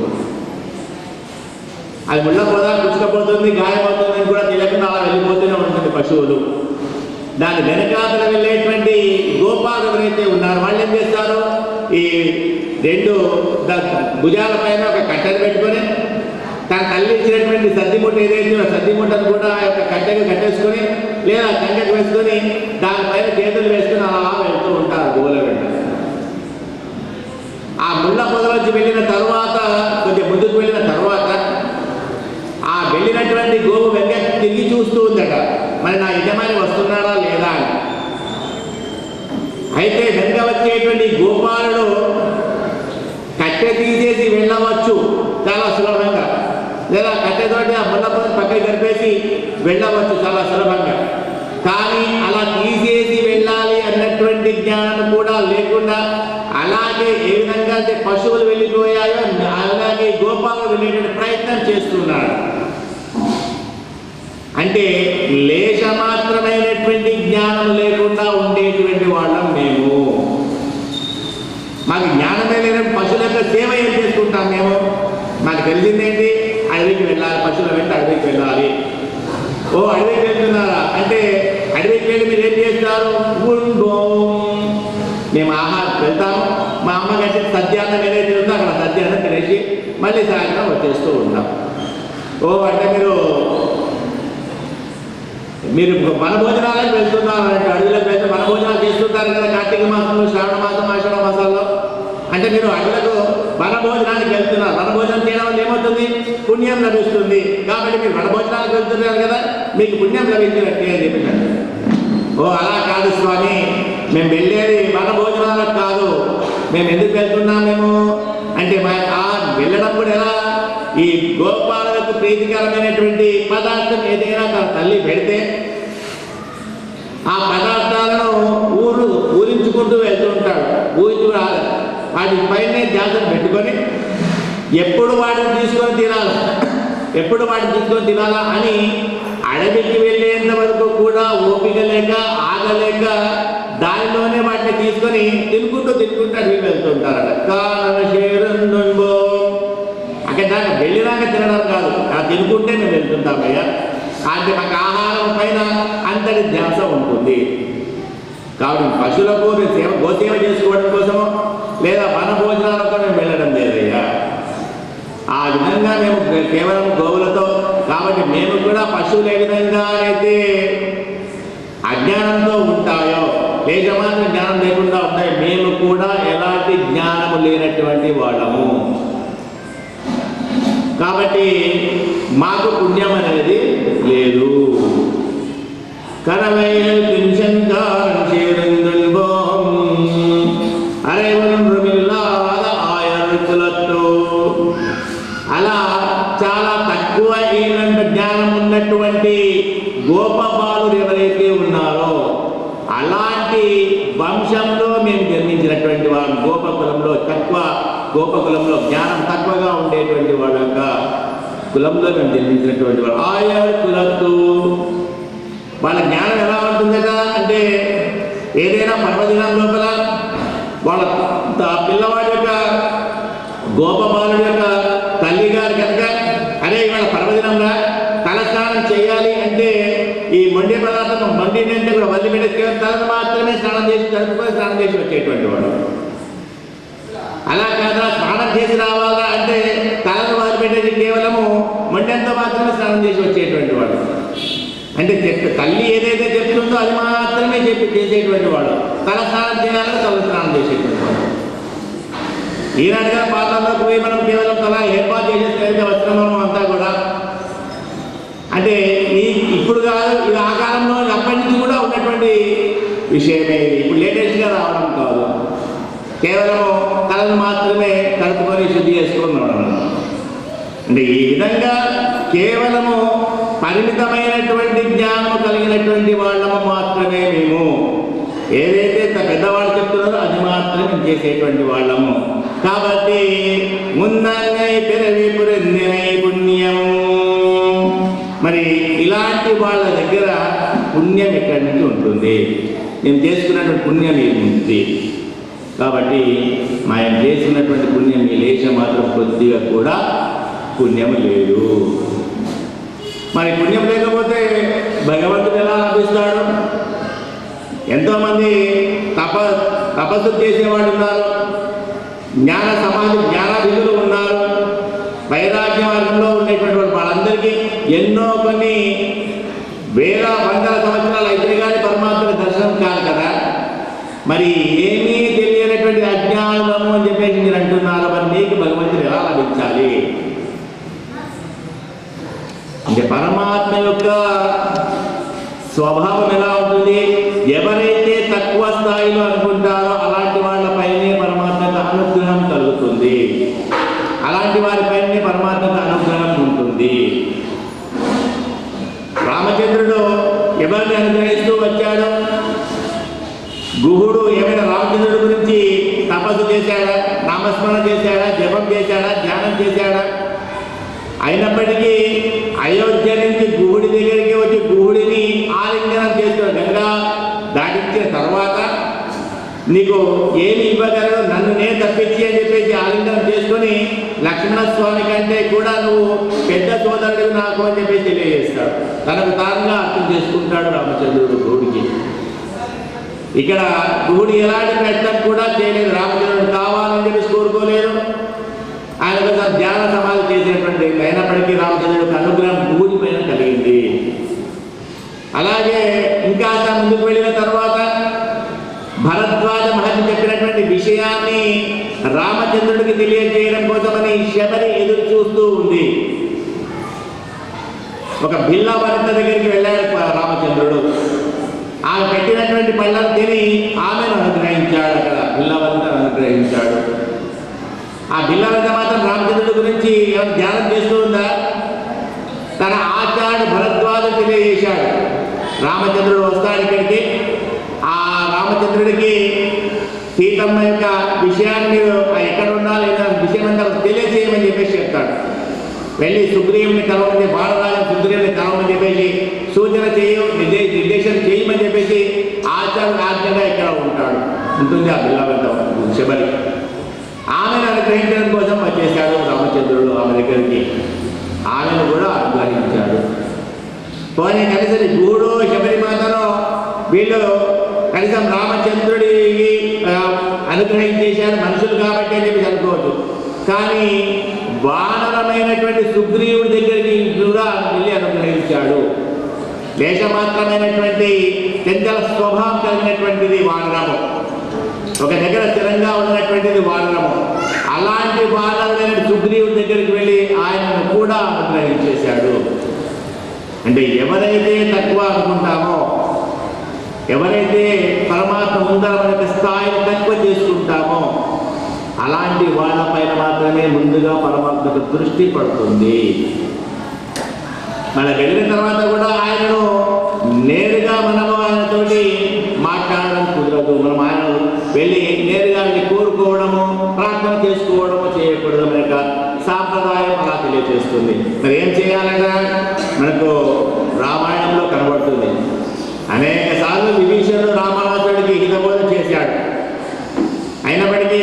అది ముళ్ళ పొద పుచ్చుకపోతుంది, గాయమవుతుంది అని కూడా తెలియకుండా అలా వెళ్ళిపోతూనే ఉంటుంది పశువులు. దాని వెనకాతల వెళ్ళేటువంటి గోపాలు ఎవరైతే ఉన్నారో వాళ్ళు ఏం చేస్తారు? ఈ 2 భుజాల పైన ఒక కట్టెను పెట్టుకొని, తన తల్లి ఇచ్చినటువంటి సద్దిముట్ట ఏదైతే సద్దిముట్టను కూడా ఆ యొక్క కట్టెకు కట్టేసుకొని లేదా కంటకు వేసుకొని దానిపైన చేతులు వేసుకొని అలా వెళ్తూ ఉంటారు గోల వెంట. ఆ ముళ్ళ పొదలోంచి వెళ్ళిన తర్వాత, కొంచెం ముందుకు వెళ్ళిన తర్వాత ఆ వెళ్ళినటువంటి గోవు వెంక తిరిగి చూస్తూ ఉందట, మరి నా యజమాని వస్తున్నాడా లేదా అని. అయితే వెంక వచ్చేటువంటి గోపాలుడు కట్టె తీసేసి వెళ్ళవచ్చు చాలా సులభంగా, లేదా కట్టెతోటి ఆ ముళ్ళపొద పక్కకి జరిపేసి వెళ్ళవచ్చు చాలా సులభంగా. కానీ అలా తీసేసి వెళ్ళాలి అన్నటువంటి జ్ఞానం కూడా లేకుండా అలాగే ఏ విధంగా అయితే పశువులు వెళ్ళిపోయాయో అలాగే గోపాలు వెళ్ళేటువంటి ప్రయత్నం చేస్తున్నాడు. అంటే లేశమాత్రమైనటువంటి జ్ఞానం లేకుండా ఉండేటువంటి వాళ్ళం మేము. మాకు జ్ఞానమే లేని పశువుల యొక్క సేవ ఏం చేసుకుంటాం మేము? మాకు తెలిసిందేంటి? అడవికి వెళ్ళాలి, పశువుల వెంట అడవికి వెళ్ళాలి. ఓ అడవికి వెళ్తున్నారా అంటే అడవికి వెళ్ళి మీరు ఏం చేస్తారు? మేము ఆహారం వెళ్తాము, మా అమ్మ కంటే సద్యాన్నం ఏదైతే ఉందో అక్కడ సద్యాన్నం తినేసి మళ్ళీ సాయంత్రం వచ్చేస్తూ ఉంటాం. ఓ అంటే మీరు వనభోజనాలకు వెళ్తున్నారు అంటే అడవులకు వెళ్తే వనభోజనాలు చేస్తుంటారు కదా కార్తీక మాసంలో, శ్రావణ మాసం, ఆషాఢ మాసాల్లో. అంటే మీరు అడవులకు వనభోజనానికి వెళ్తున్నారు. వనభోజనం చేయడం వల్ల ఏమవుతుంది? పుణ్యం లభిస్తుంది. కాబట్టి మీరు వనభోజనాలకు వెళ్తున్నారు కదా, మీకు పుణ్యం లభించినట్టే అని చెప్పినారు. ఓ అలా కాదు స్వామి, మేము వెళ్ళేది వనభోజనాలకు కాదు. మేము ఎందుకు వెళ్తున్నాం మేము అంటే వెళ్ళడం కూడా ఎలా? ఈ గోపాలకు ప్రీతికరమైనటువంటి పదార్థం ఏదైనా తన తల్లి పెడితే ఆ పదార్థాలను ఊరించుకుంటూ వెళ్తూ ఉంటాడు. ఊరించు వాటి పైనే ధ్యాసం పెట్టుకొని ఎప్పుడు వాటిని తీసుకొని తినాలా అని అడవికి వెళ్ళేంత వరకు కూడా ఓపిక లేక ఆగలేక దానిలోనే వాటిని తీసుకొని తినుకుంటూ అడవికి వెళ్తుంటారట. అక్కడ దాకా వెళ్ళినాక తినడం కాదు, అలా తినుకుంటే మేము వెళ్తుంటామయ్యా. అంటే మాకు ఆహారం పైన అంతటి ధ్యాస ఉంటుంది. కాబట్టి పశువులకు గోసేవ చేసుకోవడం కోసమో లేదా వన భోజనాలతో మేము వెళ్ళడం లేదయ్యా. ఆ విధంగా మేము కేవలం గోవులతో, కాబట్టి మేము కూడా పశువులు ఏ విధంగా అయితే అజ్ఞానంతో ఉంటాయో, లేజమాన జ్ఞానం లేకుండా ఉంటాయి, మేము కూడా ఎలాంటి జ్ఞానము లేనటువంటి వాళ్ళము. కాబట్టి మాకు పుణ్యం అనేది లేదు. கரவையில் பின்சென்றான் சேர்ந்தென்போம் அரை ஒன்றுமில்லாத ఆయర్కులతో అలా చాలా తక్కువ ఏళ్ళంత జ్ఞానం ఉన్నటువంటి గోపబాలుడు ఎవరైతే ఉన్నారో అలాంటి వంశంలో మేము జన్మించినటువంటి వారు గోపకులంలో జ్ఞానం తక్కువగా ఉండేటువంటి వాళ్ళ కులంలో మేము జన్మించినటువంటి వారు ఆయర్కులతో వాళ్ళ జ్ఞానం ఎలా ఉంటుందట అంటే ఏదైనా పర్వదినం లోపల వాళ్ళ పిల్లవాడి యొక్క గోపబాలుడి యొక్క తల్లి గారు కనుక అరే ఇవాళ పర్వదినంగా తలస్నానం చేయాలి అంటే ఈ మొండి పదార్థం మొండినంటే కూడా వదిలిపెట్టి తలను మాత్రమే స్నానం చేసి తలుపుకొని స్నానం చేసి వచ్చేటువంటి వాడు. అలా కాదా స్నానం చేసి రావాలా అంటే తలను వదిలిపెట్టేది కేవలము మొండెంతో మాత్రమే స్నానం చేసి వచ్చేటువంటి వాడు. అంటే తల్లి ఏదైతే చెప్తుందో అది మాత్రమే చెప్పి చేసేటువంటి వాడు. తల స్నానం చేయాలని తల స్నానం చేసేటువంటి వాడు. ఈనాడుగా పాత్రలోకి పోయి మనం కేవలం తల ఏర్పాటు చేసేస్తే వస్త్రము అంతా కూడా అంటే ఇప్పుడు కాదు, ఇది ఆ కాలంలో అప్పటి నుంచి కూడా ఉన్నటువంటి విషయమే. ఇప్పుడు లేటెస్ట్గా రావడం కాదు, కేవలము తలను మాత్రమే కలుపుకొని శుద్ధి చేసుకొని రావడం. అంటే ఈ విధంగా కేవలము పరిమితమైనటువంటి జ్ఞానం కలిగినటువంటి వాళ్ళము మాత్రమే మేము ఏదైతే పెద్దవాళ్ళు చెప్తున్నారో అది మాత్రమే చేసేటువంటి వాళ్ళము. కాబట్టి ముందన్నై పెరవి పురందినై పుణ్యము. మరి ఇలాంటి వాళ్ళ దగ్గర పుణ్యం ఎక్కడి నుంచి ఉంటుంది? మేము చేసుకున్నటువంటి పుణ్యం ఏముంది? కాబట్టి మనం చేసినటువంటి పుణ్యం ఈ లేచ మాత్రం కొద్దిగా కూడా పుణ్యం లేదు. మరి పుణ్యం లేకపోతే భగవంతుడు ఎలా లభిస్తాడు? ఎంతోమంది తపస్సు చేసేవాళ్ళు ఉన్నారు, జ్ఞానాభిధులు ఉన్నారు, వైరాగ్య మార్గంలో ఉండేటువంటి వాళ్ళందరికీ ఎన్నో కొన్ని వేల వందల సంవత్సరాలు అయితే కానీ పరమాత్మ దర్శనం కాదు కదా. మరి ఏమీ తెలియనటువంటి అజ్ఞానము అని చెప్పేసి మీరు అంటున్నారు, మరి నీకు భగవంతుడు ఎలా లభించాలి అంటే పరమాత్మ యొక్క స్వభావం ఎలా ఉంటుంది? ఎవరైతే తక్కువ స్థాయిలో అనుకుంటారో అలాంటి వాళ్ళపైనే పరమాత్మకు అనుగ్రహం కలుగుతుంది, అలాంటి వారిపైనే పరమాత్మకు అనుగ్రహం ఉంటుంది. రామచంద్రుడు ఎవరిని అనుగ్రహిస్తూ వచ్చాడు? గుహుడు ఏమైనా రామచంద్రుడి గురించి తపస్సు చేశాడా, నామస్మరణ చేశాడా, జపం చేశాడా, ధ్యానం చేశాడా? అయినప్పటికీ అయోధ్య నుంచి గుహుడి దగ్గరికి వచ్చి గుహుడిని ఆలింగనం చేస్తాడు. గంగా దాటించిన తర్వాత నీకు ఏమి ఇవ్వగలరు, నన్ను నేను తప్పించి అని చెప్పేసి ఆలింగనం చేసుకొని లక్ష్మణస్వామి కంటే కూడా నువ్వు పెద్ద సోదరుడు నాకు అని చెప్పేసి తెలియజేస్తాడు. తనకు తానుగా అర్థం చేసుకుంటాడు రామచంద్రుడు గుహుడికి. ఇక్కడ గుహుడు ఎలాంటి ప్రయత్నం కూడా చేయలేదు, రామచంద్రుడు కావాలని చెప్పేసి కోరుకోలేదు. ఆయన కోసం ధ్యాన సమాధి చేసినటువంటి అయినప్పటికీ రామచంద్రుడికి అనుగ్రహం గుహుడి పైన కలిగింది. అలాగే ఇంకా ముందుకు వెళ్ళిన తర్వాత భరద్వాజ మహర్షి చెప్పినటువంటి విషయాన్ని రామచంద్రుడికి తెలియజేయడం కోసమని శబరి ఎదురు చూస్తూ ఉంది. ఒక బిల్లా వనిత దగ్గరికి వెళ్ళాడు రామచంద్రుడు. ఆమె పెట్టినటువంటి పళ్ళను తిని ఆమెను అనుగ్రహించాడు. అక్కడ బిల్లా వనితను అనుగ్రహించాడు. ఆ బిల్లా వనిత మాత్రం రామచంద్రుడి గురించి ధ్యానం చేస్తూ ఉందా? తన ఆచార్యుడు భరద్వాజు తెలియజేశాడు. రామచంద్రుడు వస్తాడు ఇక్కడికి, ఆ రామచంద్రుడికి సీతమ్మ యొక్క విషయాన్ని మీరు ఎక్కడ ఉండాలి విషయం అంతా తెలియజేయమని చెప్పేసి చెప్తాడు. వెళ్ళి సుగ్రీవుని కలవమని, బాలరాజు సుగ్రీవుని కలవమని చెప్పేసి సూచన నిర్దేశం చేయమని చెప్పేసి ఆచార్యుడు ఆజ్ఞగా ఇక్కడ ఉంటుంది ఆ బిల్లవంత శబరి. ఆమెను అనుగ్రహించడం కోసం వచ్చేసాడు రామచంద్రుడు ఆమె దగ్గరికి. ఆమెను కూడా అనుగ్రహించాడు. పోనీ కనీసం గుహుడు శబరి మాతను వీళ్ళు కనీసం రామచంద్రుడికి అనుగ్రహించేశారు మనుషులు కాబట్టి అని చెప్పి అనుకోవచ్చు. కానీ వానరమైనటువంటి సుగ్రీవుడి దగ్గరికి కూడా వెళ్ళి అనుగ్రహించాడు. దేశమాత్రమైనటువంటి చంచల స్వభావం కలిగినటువంటిది వానరము, ఒక దగ్గర స్థిరంగా ఉన్నటువంటిది వానరము. అలాంటి వానరుడైన సుగ్రీవుడి దగ్గరికి వెళ్ళి ఆయనను కూడా అనుగ్రహించేశాడు. అంటే ఎవరైతే తక్కువ అనుకుంటామో ఎవరైతే పరమాత్మ ముందర మన యొక్క స్థాయిని తక్కువ చేసుకుంటామో అలాంటి వాళ్ళపైన మాత్రమే ముందుగా పరమాత్మకు దృష్టి పడుతుంది. మన వెళ్ళిన తర్వాత కూడా ఆయనను నేరుగా మనము ఆయనతోటి మాట్లాడడం కుదరదు. మనం ఆయన వెళ్ళి నేరుగా కోరుకోవడము ప్రార్థన చేసుకోవడము చేయకూడదు. మన యొక్క సాంప్రదాయం అలా తెలియజేస్తుంది. మరి ఏం చేయాలన్నా మనకు రామాయణంలో కనబడుతుంది. అనేక సార్లు విభీషణుడు రామానుజుడికి హితబోధ చేశాడు. అయినప్పటికీ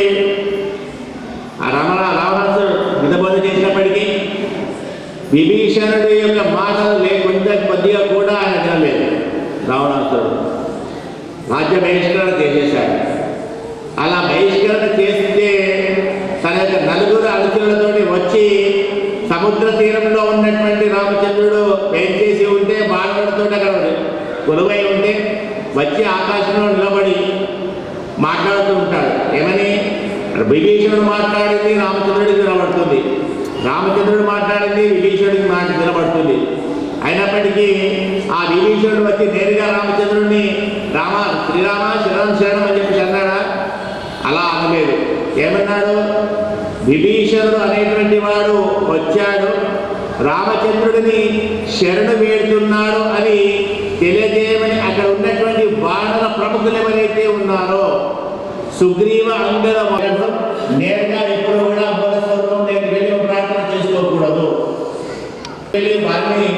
ఆ రావణాసుడు హితబోధ చేసినప్పటికీ విభీషణుడి యొక్క మాటలు లేకుండా కొద్దిగా కూడా ఆయన వినలేదు. రావణాసుడు రాజ్య బహిష్కరణ చేసేశాడు. అలా బహిష్కరణ చేస్తే తన యొక్క నలుగురు అనుచరులతోటి వచ్చి సముద్ర తీరంలో ఉన్నటువంటి రామచంద్రుడు చేసి ఉంటే బాణుడితో అక్కడ కొలువై ఉంటే వచ్చి ఆకాశంలో నిలబడి మాట్లాడుతూ ఉంటాడు. ఏమని? విభీషణుడు మాట్లాడింది రామచంద్రుడికి వినబడుతుంది, రామచంద్రుడు మాట్లాడింది విభీషణుడికి మాట వినబడుతుంది. అయినప్పటికీ ఆ విభీషణుడు వచ్చి నేరుగా రామచంద్రుడిని శ్రీరామ శరణం అని చెప్పి అన్నాడా? అలా అనలేదు. ఏమన్నాడు? విభీషణుడు అనేటువంటి వాడు వచ్చాడు, రామచంద్రుడిని శరణు వేడుతున్నాడు అని తెలియజేయమని అక్కడ ఉన్నటువంటి వానర ప్రముఖులు ఎవరైతే ఉన్నారో సుగ్రీవ అంగద నేరుగా ఎప్పుడు కూడా బోధస్వరూపం నేను వెళ్ళి ప్రార్థన చేసుకోకూడదు. వెళ్ళి వారిని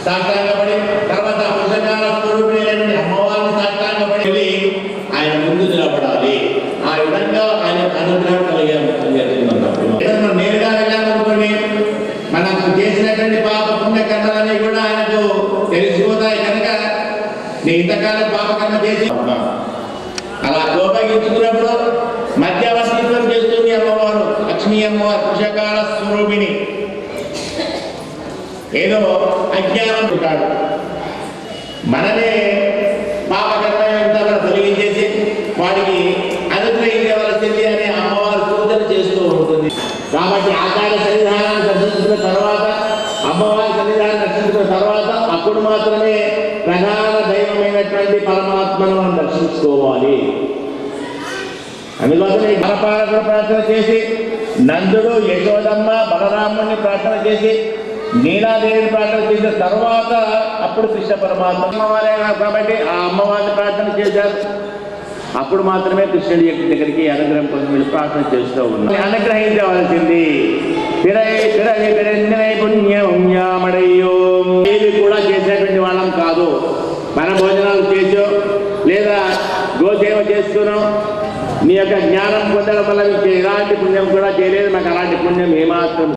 సాష్టాంగపడి తర్వాత పుస్తకాల స్వరూపమైనటువంటి అమ్మవారిని సాష్టాంగపడి వెళ్ళి ఆయన ముందు నిలబడాలి. ఆ విధంగా ఆయన అనుగ్రహం కలిగాను. నేరుగా వెళ్ళాలనుకోండి మనకు చేసినటువంటి పాప పుణ్య కర్మలన్నీ కూడా ఆయనకు తెలిసిపోతాయి. కనుక నీ ఇంతకాలం పాపకర్మ చేసి అలా కోపగించుకున్నప్పుడు మధ్యవర్తిత్వం చేస్తుంది అమ్మవారు, లక్ష్మీ అమ్మవారు పురుషకాల స్వరూపిణి. ఏదో అజ్ఞానం పుట్టాడు, మనమే పాపకర్మ తొలగించేసి వాడికి అనుగ్రహించవలసింది అనే అమ్మవారు సూచన చేస్తూ ఉంటుంది. కాబట్టి ఆకార సన్నిధానాన్ని దర్శించిన తర్వాత, అమ్మవారి సన్నిధానాన్ని దర్శించిన తర్వాత అప్పుడు మాత్రమే ప్రధాన దైవమైనటువంటి పరమాత్మను మనం దర్శించుకోవాలి. అందుకోసం బలపాలకుడు ప్రార్థన చేసి, నందుడు యశోదమ్మ బలరాముని ప్రార్థన చేసి, నీలాదేవిని ప్రార్థన చేసిన తర్వాత అప్పుడు కృష్ణ పరమాత్మ అమ్మవారే కాబట్టి ఆ అమ్మవారిని ప్రార్థన చేశారు. అప్పుడు మాత్రమే కృష్ణుడి దగ్గరికి అనుగ్రహం కోసం వీళ్ళు ప్రార్థన చేస్తూ ఉన్నారు. అనుగ్రహించవలసింది ఏది కూడా చేసేటువంటి వాళ్ళం కాదు. మన భోజనాలు చేసో లేదా గోసేవ చేస్తున్నాం, నీ యొక్క జ్ఞానం పొందడం వల్ల మీకు ఎలాంటి పుణ్యం కూడా చేయలేదు. మాకు అలాంటి పుణ్యం ఏమాత్రం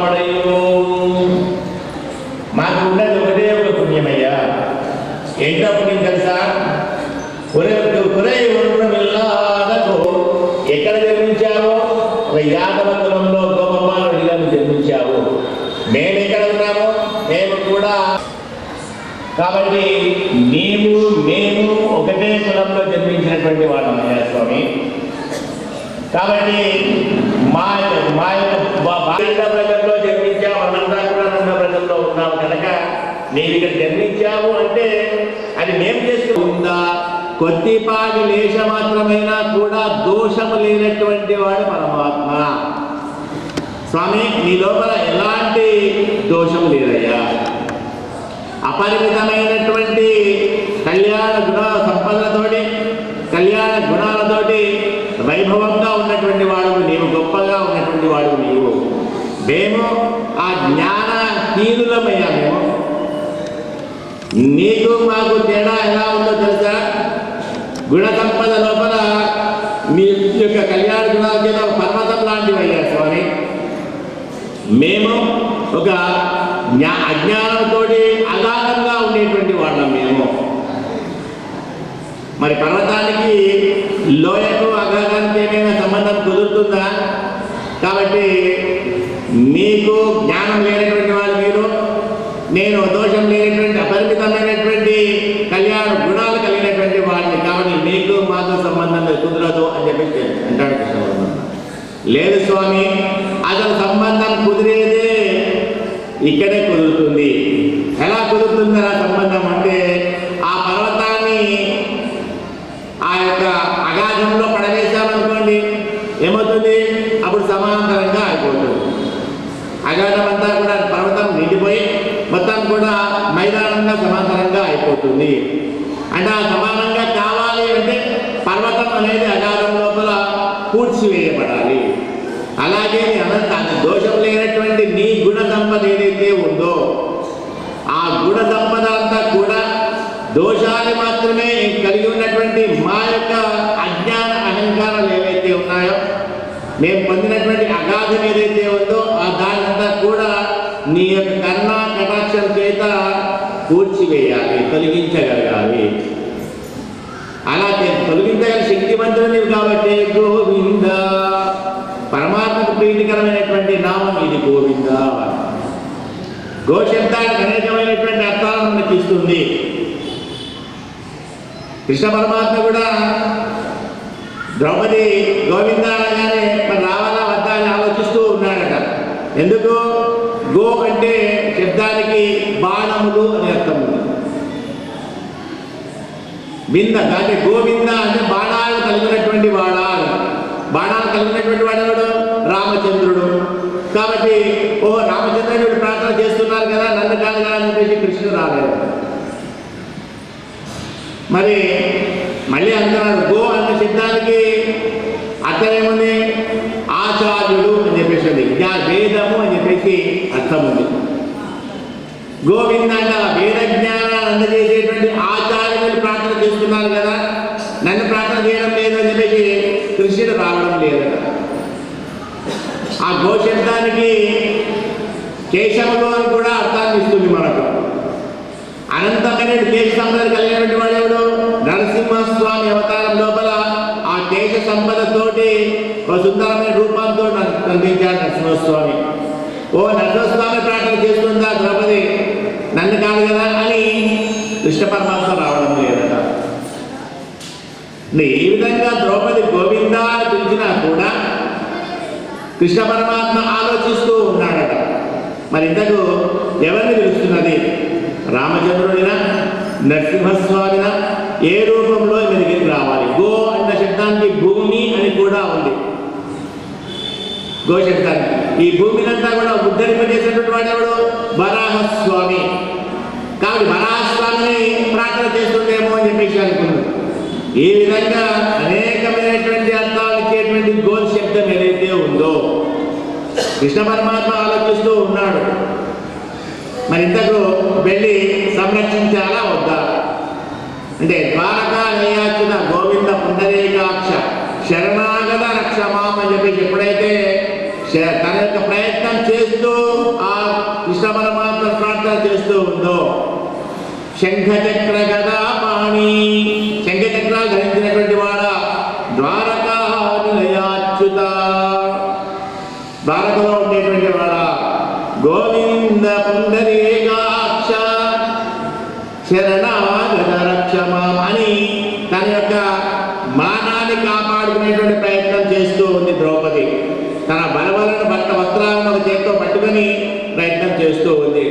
మాకు ఉన్నది ఒకటే ఒక పుణ్యమయ్యా. ఏంటో పుణ్యం తెలుసా? ఎక్కడ జన్మించావో యాదవ కులంలో గోపమానుడిగా జన్మించావు. మేము ఎక్కడ ఉన్నామో మేము కూడా, కాబట్టి మేము ఒకటే కులంలో జన్మించినటువంటి వాళ్ళమయ్యా స్వామి. కాబట్టి మా ప్రజల్లో జన్మించావు, అనంతా కూడా నంద ప్రజల్లో ఉన్నావు కనుక నేను ఇక్కడ జన్మించావు అంటే అది మేము చేసుకుందా. కొద్దిపాటి లేశ మాత్రమైనా కూడా దోషము లేనటువంటి వాడు పరమాత్మ. స్వామి నీ లోపల ఎలాంటి దోషం లేదయ్యా. అపరిమితమైనటువంటి కళ్యాణ గుణ సంపదలతోటి, కళ్యాణ గుణాలతోటి వైభవంగా ఉన్నటువంటి వాడు నీవు, గొప్పగా ఉన్నటువంటి వాడు నీవు. మేము ఆ జ్ఞానహీనులమయ్యా. మేము నీకు మాకు తేడా ఎలా ఉందో తెలుసా? గుణ సంపద లోపల మీ యొక్క కళ్యాణ గుణాల చేత ఒక పర్వతం లాంటివి అయ్యా స్వామి. మేము ఒక అజ్ఞానంతో అగాధంగా ఉండేటువంటి వాళ్ళం మేము. మరి పర్వతానికి లోయకు అగాధానికి ఏమైనా సంబంధం కుదురుతుందా? కాబట్టి మీకు జ్ఞానం లేనటువంటి వాళ్ళు మీరు, నేను దోషం లేనటువంటి అపరిమితమైనటువంటి కళ్యాణ గుణాలు కలిగినటువంటి వాడిని. కాబట్టి మీకు మాకు సంబంధం కుదరదు అని చెప్పి అంటాడు కృష్ణ పరమాత్మ. లేదు స్వామి, అసలు సంబంధం కుదిరేదే ఇక్కడే కుదురుతుంది. ఎలా కుదురుతుంది ఆ సంబంధం అంటే, ఆ పర్వతాన్ని ఏమవుతుంది? అప్పుడు సమాంతరంగా అయిపోతుంది. అగాధం అంతా కూడా పర్వతం నిండిపోయి మొత్తం కూడా మైదానంగా సమాంతరంగా అయిపోతుంది. అంటే ఆ సమానంగా కావాలి అంటే పర్వతం అనేది అగాధం లోపల పూడ్చివేయబడాలి. అలాగే అనంత దోషం లేనటువంటి నీ గుణ సంపద ఏదైతే ఉందో ఆ గుణ సంపద అంతా కూడా దోషాలు మాత్రమే కలిగి ఉన్నటువంటి మా యొక్క అజ్ఞాన అహంకారాలు ఏవైతే ఉన్నాయో, మేము పొందినటువంటి అగాధం ఏదైతే ఉందో ఆ దానంతా కూడా నీ యొక్క కరుణా కటాక్షం చేత పూడ్చివేయాలి, తొలగించగలగాలి. అలా తొలగించగల శక్తివంతుడు నీవు కాబట్టి గోవింద, పరమాత్మకు ప్రీతికరమైనటువంటి నామం ఇది గోవింద. గోశబ్దానికి అనేకమైనటువంటి అర్థాలను మనకి ఇస్తుంది. కృష్ణ పరమాత్మ కూడా ద్రౌపది గోవింద అనగానే మరి రావాలా వద్దా అని ఆలోచిస్తూ ఉన్నాడట. ఎందుకు? గో అంటే శబ్దానికి బాణములు అని అర్థం ఉంది. వింద అంటే గోవింద అంటే బాణాలు కలిగినటువంటి వాడా. బాణాలు కలిగినటువంటి వాడెవడు? రామచంద్రుడు. కాబట్టి రామచంద్రుడు ప్రార్థన చేస్తున్నారు కదా, నన్ను కాదు కదా అని చెప్పేసి కృష్ణుడు రాలేదు. మరి మళ్ళీ అంటున్నాడు గో అన్న శబ్దానికి అర్థం ఏముంది? ఆచార్యుడు అని చెప్పేసి వేదము అని చెప్పేసి అర్థం ఉంది. గోవింద అంటే వేద జ్ఞానాన్ని అందజేసేటువంటి ఆచార్యులు ప్రార్థన చేస్తున్నారు కదా, నన్ను ప్రార్థన చేయడం లేదు అని చెప్పేసి కృష్ణుడు రావడం లేదు. ఆ గోశబ్దానికి కేశములో కూడా అర్థాన్ని ఇస్తుంది మనకు. అనంతమైన కేశ సంపద కలిగినటువంటి వాడు ఎవడు? నరసింహస్వామి అవతారం లోపల ఆ కేశ సంపదతోటి ఒక సుందరమైన రూపంతో కనిపించాడు నరసింహస్వామి. నరసింహస్వామి ప్రార్థన చేస్తుందా ద్రౌపది, నన్ను కాదు కదా అని కృష్ణ పరమాత్మ రావడం లేదట. ఈ విధంగా ద్రౌపది గోవింద అని పిలిచినా కూడా కృష్ణ పరమాత్మ ఆలోచిస్తూ ఉన్నాడట. మరి ఇంతకు ఎవరిని పిలుస్తున్నది? రామచంద్రుడినా, నరసింహస్వామినా? ఏ రూపంలో మెరుగు రావాలి? గో అన్న శబ్దానికి భూమి అని కూడా ఉంది. గో శబ్దానికి ఈ భూమినంతా కూడా ఉద్ధరింపజేసినటువంటి వాడెవడు? వరాహస్వామి. కాబట్టి వరాహస్వామిని ప్రార్థన చేస్తుందేమో అని చెప్పేసి అనుకున్నాడు. ఈ విధంగా అనేకమైనటువంటి అర్థాలు ఇచ్చేటువంటి గో శబ్దం ఏదైతే ఉందో కృష్ణ పరమాత్మ ఆలోచిస్తూ ఉన్నాడు. మరి ఇంతకు వెళ్ళి సంరక్షించాలా వద్దా అంటే ద్వారకా నయాచున గోవింద పుండరీకాక్ష శరణాగత రక్షమాం అని చెప్పేసి ఎప్పుడైతే తన యొక్క ప్రయత్నం చేస్తూ ఆ కృష్ణ పరమాత్మ ప్రార్థన చేస్తూ ఉందో, శంఖచక్ర గదా పాణి, శంఖచక్రాలు ధరించినటువంటి వాడ ద్వారకా నిలయాచ్యుత, ద్వారకలో ఉండేటువంటి వాడ గోవింద పుండరీకాక్ష శరణాగత రక్షమాం అని తన యొక్క మానాన్ని కాపాడుకునేటువంటి ప్రయత్నం చేస్తూ ఉంది ద్రౌపది. తన బలబలను వస్త్రాలను ఒక చేతితో పట్టుకొని ప్రయత్నం చేస్తూ ఉంది.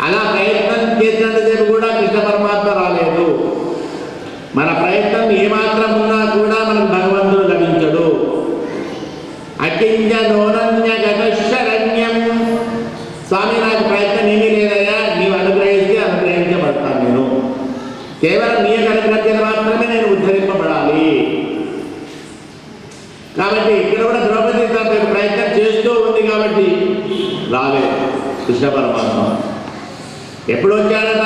అలా ప్రయత్నం చేసినంతసేపు కూడా కృష్ణ పరమాత్మ రాలేదు. మన ప్రయత్నం ఏమాత్రం ఉన్నా కూడా మనకు భగవంతుడు లభించడు. అకించనోనన్యగతశరణ్యం, స్వామి నాకు ప్రయత్నం ఏమీ లేదయ్యా, నీవు అనుగ్రహిస్తే అనుగ్రహించబడతాను. నేను కేవలం నీ అనుగ్రహించిన మాత్రమే నేను ఉద్ధరింపబడాలి. కాబట్టి ఇక్కడ కూడా ద్రౌపది తన ప్రయత్నం చేస్తూ ఉంది కాబట్టి రాలేదు కృష్ణ పరమాత్మ. ఎప్పుడు వచ్చాడట?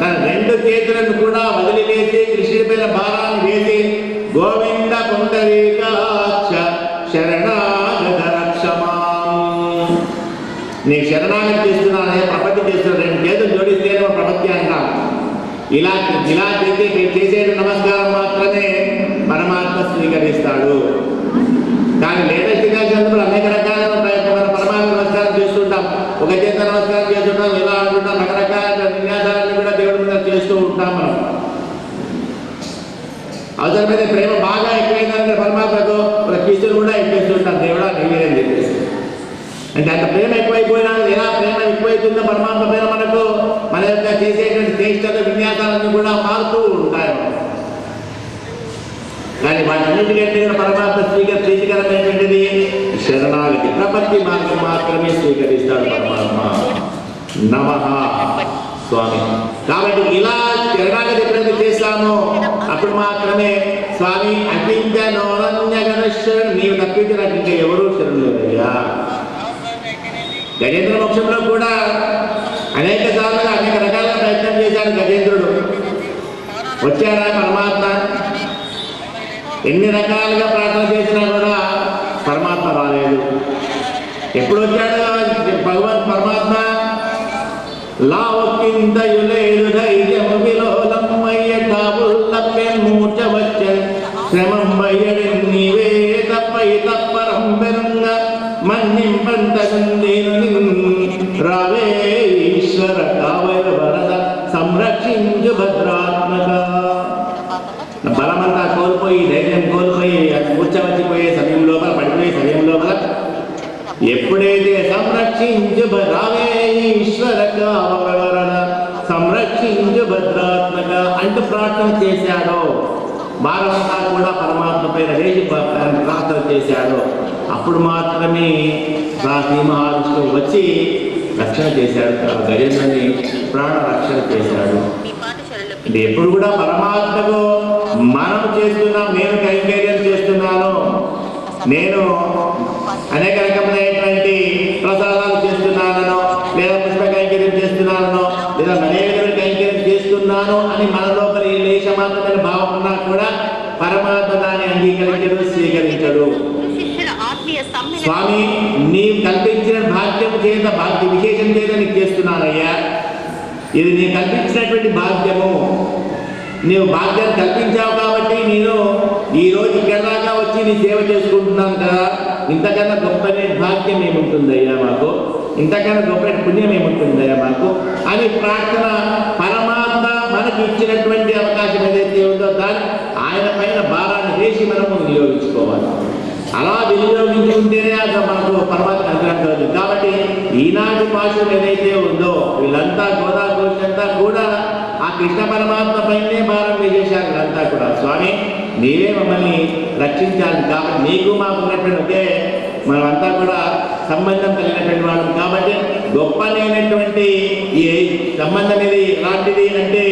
తన రెండు చేతులను కూడా వదిలివేసి కృష్ణుడి పైన భారాన్ని వేసి గోవింద పుండరీకాక్ష శరణాగత రక్షమాం, నీ శరణాగతి చేస్తున్నానే, ప్రపత్తి చేస్తున్నాను. రెండు చేతులు జోడిస్తే ప్రపత్తి అంటాం. ఇలా చేసే నమస్కారం మాత్రమే పరమాత్మ స్వీకరిస్తాడు. కానీ లేటెస్ట్గా చంద్రులు అనేక రకాల పరమాత్మ నమస్కారం చేస్తుంటాం. ఒక చేత నమస్కారం చేస్తుంటాం, ఇలా అంటుంటాం, రకరకాల విన్యాసాలను కూడా దేవుడి మీద చేస్తూ ఉంటాం. మనం అవసరమైతే ప్రేమ బాగా ఎక్కువైందంటే పరమాత్మకు ఒక కీసులు కూడా ఎక్కేస్తుంటాం, దేవుడా నీవేనని చెప్పేసి. అంటే అంత ప్రేమ ఎక్కువైపోయినా ఎలా ప్రేమ ఎక్కువైతుందో పరమాత్మ పైన మనకు మన యొక్క చేసేటువంటి చేష్టలు విన్యాసాలన్నీ కూడా మారుతూ ఉంటాయి. కానీ వాటన్నిటికంటే పరమాత్మ స్వీకరించి నమః స్వామి. కాబట్టి ఇలా శరణాగతి ఎప్పుడైతే చేస్తామో అప్పుడు మాత్రమే స్వామి అకించనోరణ్యగణశ్వరుడు నీవు తప్పించినట్టు ఇంకా ఎవరూ శరణులేదయ్యా. గజేంద్ర మోక్షంలో కూడా అనేక సార్లుగా అనేక రకాలుగా ప్రయత్నం చేశాడు గజేంద్రుడు. వచ్చాడా పరమాత్మ? ఎన్ని రకాలుగా ప్రార్థన చేసినా కూడా పరమాత్మ రాలేదు. ఎప్పుడు వచ్చాడు భగవత్ పరమాత్మ? లావకింతయులేదు ధైర్యము విలోలమయ్య కాబుల్లప్పెన్ మూర్ఛ వచ్చన్ శ్రమం వయ్యడి నీవే తప్పై తప్పరం పెరుంగ మన్నింపంతగుందేను రావే ఈశ్వర కావయ వరద సంరక్షించు భద్రాత్మక. బలమంతా కోల్పోయి ధైర్యం కోల్పోయి మూర్ఛ వచ్చిపోయే సమయం లోపల పడిపోయే సమయం లోపల ఎప్పుడైతే సంరక్షించు రావే ఈశ్వర కావరణ సంరక్షించు భద్రాత్మక అంటూ ప్రార్థన చేశాడో, భారమంతా కూడా పరమాత్మ పైన వేసి ప్రార్థన చేశాడో అప్పుడు మాత్రమే శ్రీ మహావిష్ణువు వచ్చి రక్షణ చేశాడు. గజేంద్రుని ప్రాణ రక్షణ చేశాడు. ఇది ఎప్పుడు కూడా పరమాత్మకు మనం చేస్తున్నాం. నేను కైంకర్యం చేస్తున్నాను, నేను అనేక రకమైనటువంటి ప్రసాదాలు చేస్తున్నానో లేదా పుష్ప కైంకర్యం చేస్తున్నానో లేదా అనేక కైంకర్యం చేస్తున్నాను అని మన లోపల ఈ లేశమాత్రమైన భావం ఉన్నా కూడా పరమాత్మ దాన్ని అంగీకరించడు, స్వీకరించడు. స్వామి నీవు కల్పించిన భాగ్యం చేత భాగ్య విశేషం చేత నీకు చేస్తున్నానయ్యా. ఇది నీ కల్పించినటువంటి భాగ్యము. నీవు భాగ్యాన్ని కల్పించావు కాబట్టి నేను ఈరోజు ఇక్కడ దాకా వచ్చి నీ సేవ చేసుకుంటున్నాను కదా. ఇంతకన్నా గొప్ప భాగ్యం ఏముంటుందయ్యా మాకు, ఇంతకన్నా గొప్ప పుణ్యం ఏముంటుందయ్యా మాకు అని ప్రార్థన పరమాత్మ మనకి ఇచ్చినటువంటి అవకాశం ఏదైతే ఉందో దాన్ని ఆయన పైన భారాన్ని వేసి మనము వినియోగించుకోవాలి. అలా వినియోగించుకుంటేనే అది మనకు పరమాత్మ అనుగ్రహం కలుగుతుంది. కాబట్టి ఈనాటి పాశం ఏదైతే ఉందో వీళ్ళంతా గోదాఘోష్ అంతా కూడా ఆ కృష్ణ పరమాత్మ పైనే భారం వేసేశారు. వీళ్ళంతా కూడా స్వామి నీవే మమ్మల్ని రక్షించాలి. కాబట్టి నీకు మాకు ఉన్నటువంటి ఒకే మనమంతా కూడా సంబంధం కలిగినటువంటి వాళ్ళం. కాబట్టి గొప్ప లేనటువంటి ఈ సంబంధం ఇది ఎలాంటిది అంటే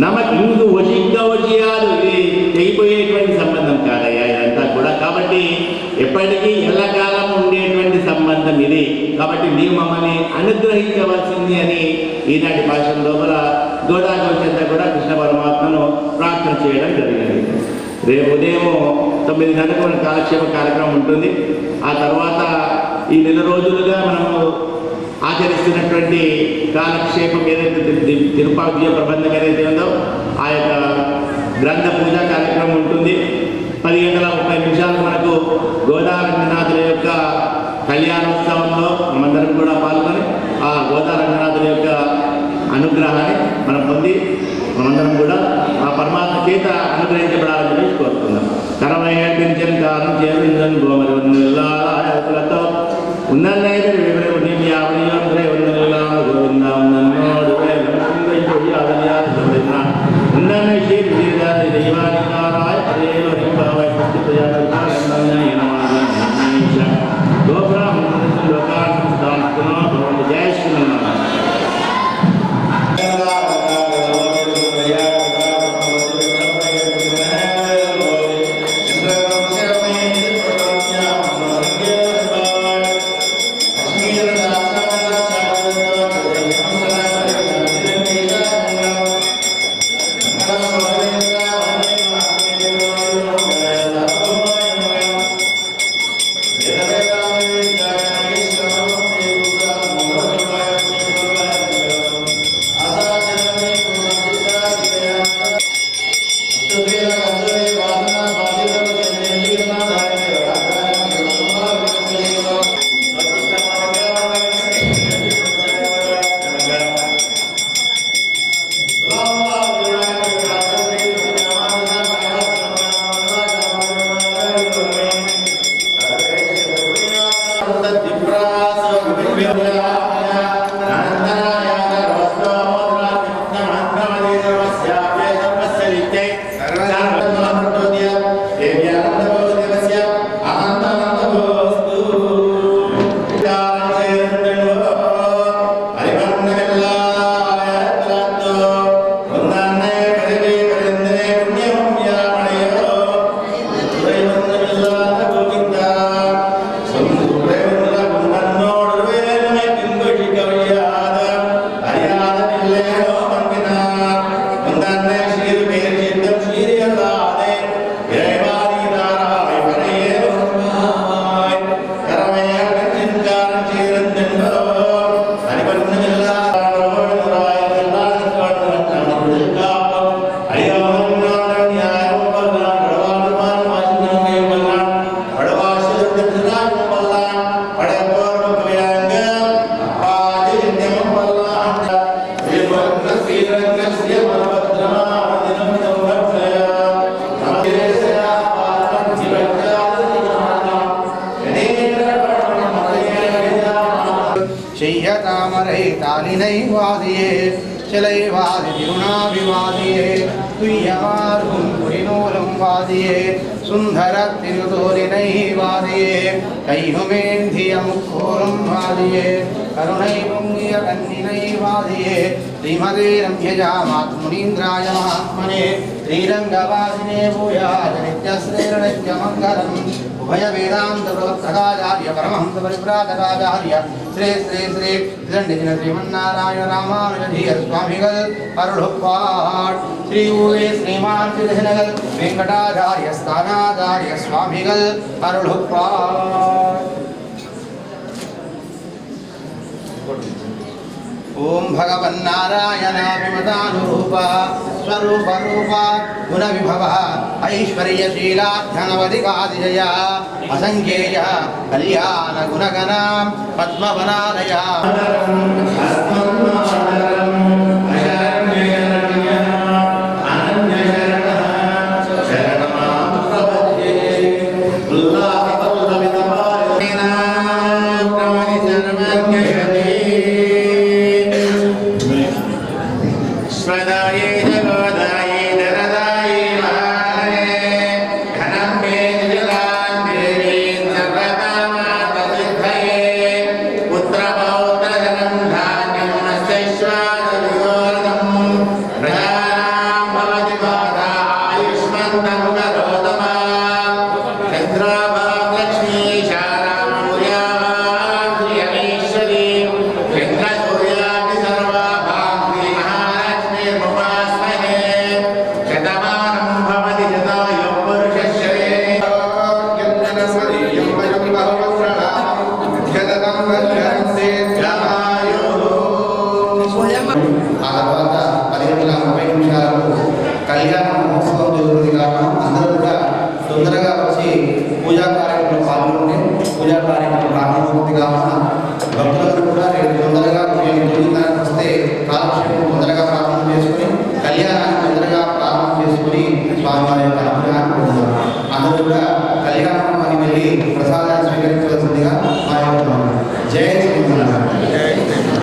నమకు ఇందు వశిగ్గా వశియాలు, ఇది తెగిపోయేటువంటి సంబంధం కాదయ్యా ఇదంతా కూడా. కాబట్టి ఎప్పటికీ ఎల్లకాలం ఉండేటువంటి సంబంధం ఇది. కాబట్టి నీవు మమ్మల్ని అనుగ్రహించవలసింది అని ఈనాటి భాష లోపల గోదాఘోష్ అంతా కూడా కృష్ణ పరమాత్మను ప్రార్థన చేయడం జరిగింది. రేపు ఉదయం 9 గంటలకు కాలక్షేప కార్యక్రమం ఉంటుంది. ఆ తర్వాత ఈ నెల రోజులుగా మనము ఆచరిస్తున్నటువంటి కాలక్షేపం ఏదైతే తిరుపాద్య ప్రబంధం ఏదైతే ఉందో ఆ యొక్క గ్రంథ పూజా కార్యక్రమం ఉంటుంది. 10:30 మనకు గోదారంగనాథుల యొక్క కళ్యాణోత్సవంలో మనమందరం కూడా పాల్గొని ఆ గోదారంగనాథుల యొక్క అనుగ్రహాన్ని మనం పొంది మనందరం కూడా ఆ పరమాత్మ చేత అనుగ్రహించబడాలని కోరుతున్నాం. కరమయ్యించని కారణం చేయిందని గోమరి ఉన్నతో ఉన్నైతే వివరణ యావనియోరే ఉన్నలా గోవింద ఉన్నోడు ఉన్నన్న శ్రీ వీరాది దైవాధికారాయ దేవ హింబావై గోబ్రాహ్మణ లోకాన్ని జయ శ్రీనారాయణ. Yeah. विनैवादिये चलैवादिरुणाभिवादिये तुय्यमार्गुं पुरिनूलं वादिये सुन्दरतिरुतोरिनैवादिये कैहुमेन्धियमुखोरं वादिये करुणैपुण्यकन्निनैवादिये श्रीमते रम्यजामात्मुनीन्द्राय महात्मने श्रीरङ्गवासिने भूयात् नित्यश्रेर्नित्यमङ्गलम् उभय वेदांत प्रवर्तकाचार्य परमहंस परिव्राजकाचार्य श्री श्री श्री दंडिन श्रीमन्नारायण रामानुजधीर स्वामिगल अरुळपाट श्री उवे श्रीमान श्रीधनगल वेंकटाचार्य स्थानाचार्य स्वामिगल अरुळपाट। ओम भगवन्नारायणाभिमतानुरूप स्वरूप रूप गुण विभव ऐश्वर्यशीला धनवधिकादिजय असंख्येय कल्याण गुणगण पद्मवनालय కళ్యాణ మహోత్సవం జరుగుతుంది కాబట్టి అందరూ కూడా తొందరగా వచ్చి పూజా కార్యక్రమంలో పాల్గొని పూజా కార్యక్రమం ప్రారంభమవుతుంది కావున భక్తులందరూ కూడా రేపు తొందరగా 9:30 వస్తే కాలక్షేపం తొందరగా ప్రారంభం చేసుకుని కళ్యాణాన్ని తొందరగా ప్రారంభం చేసుకుని స్వామివారి యొక్క అనుగ్రహాన్ని పొందుతారు. అందరూ కూడా కళ్యాణం అని వెళ్ళి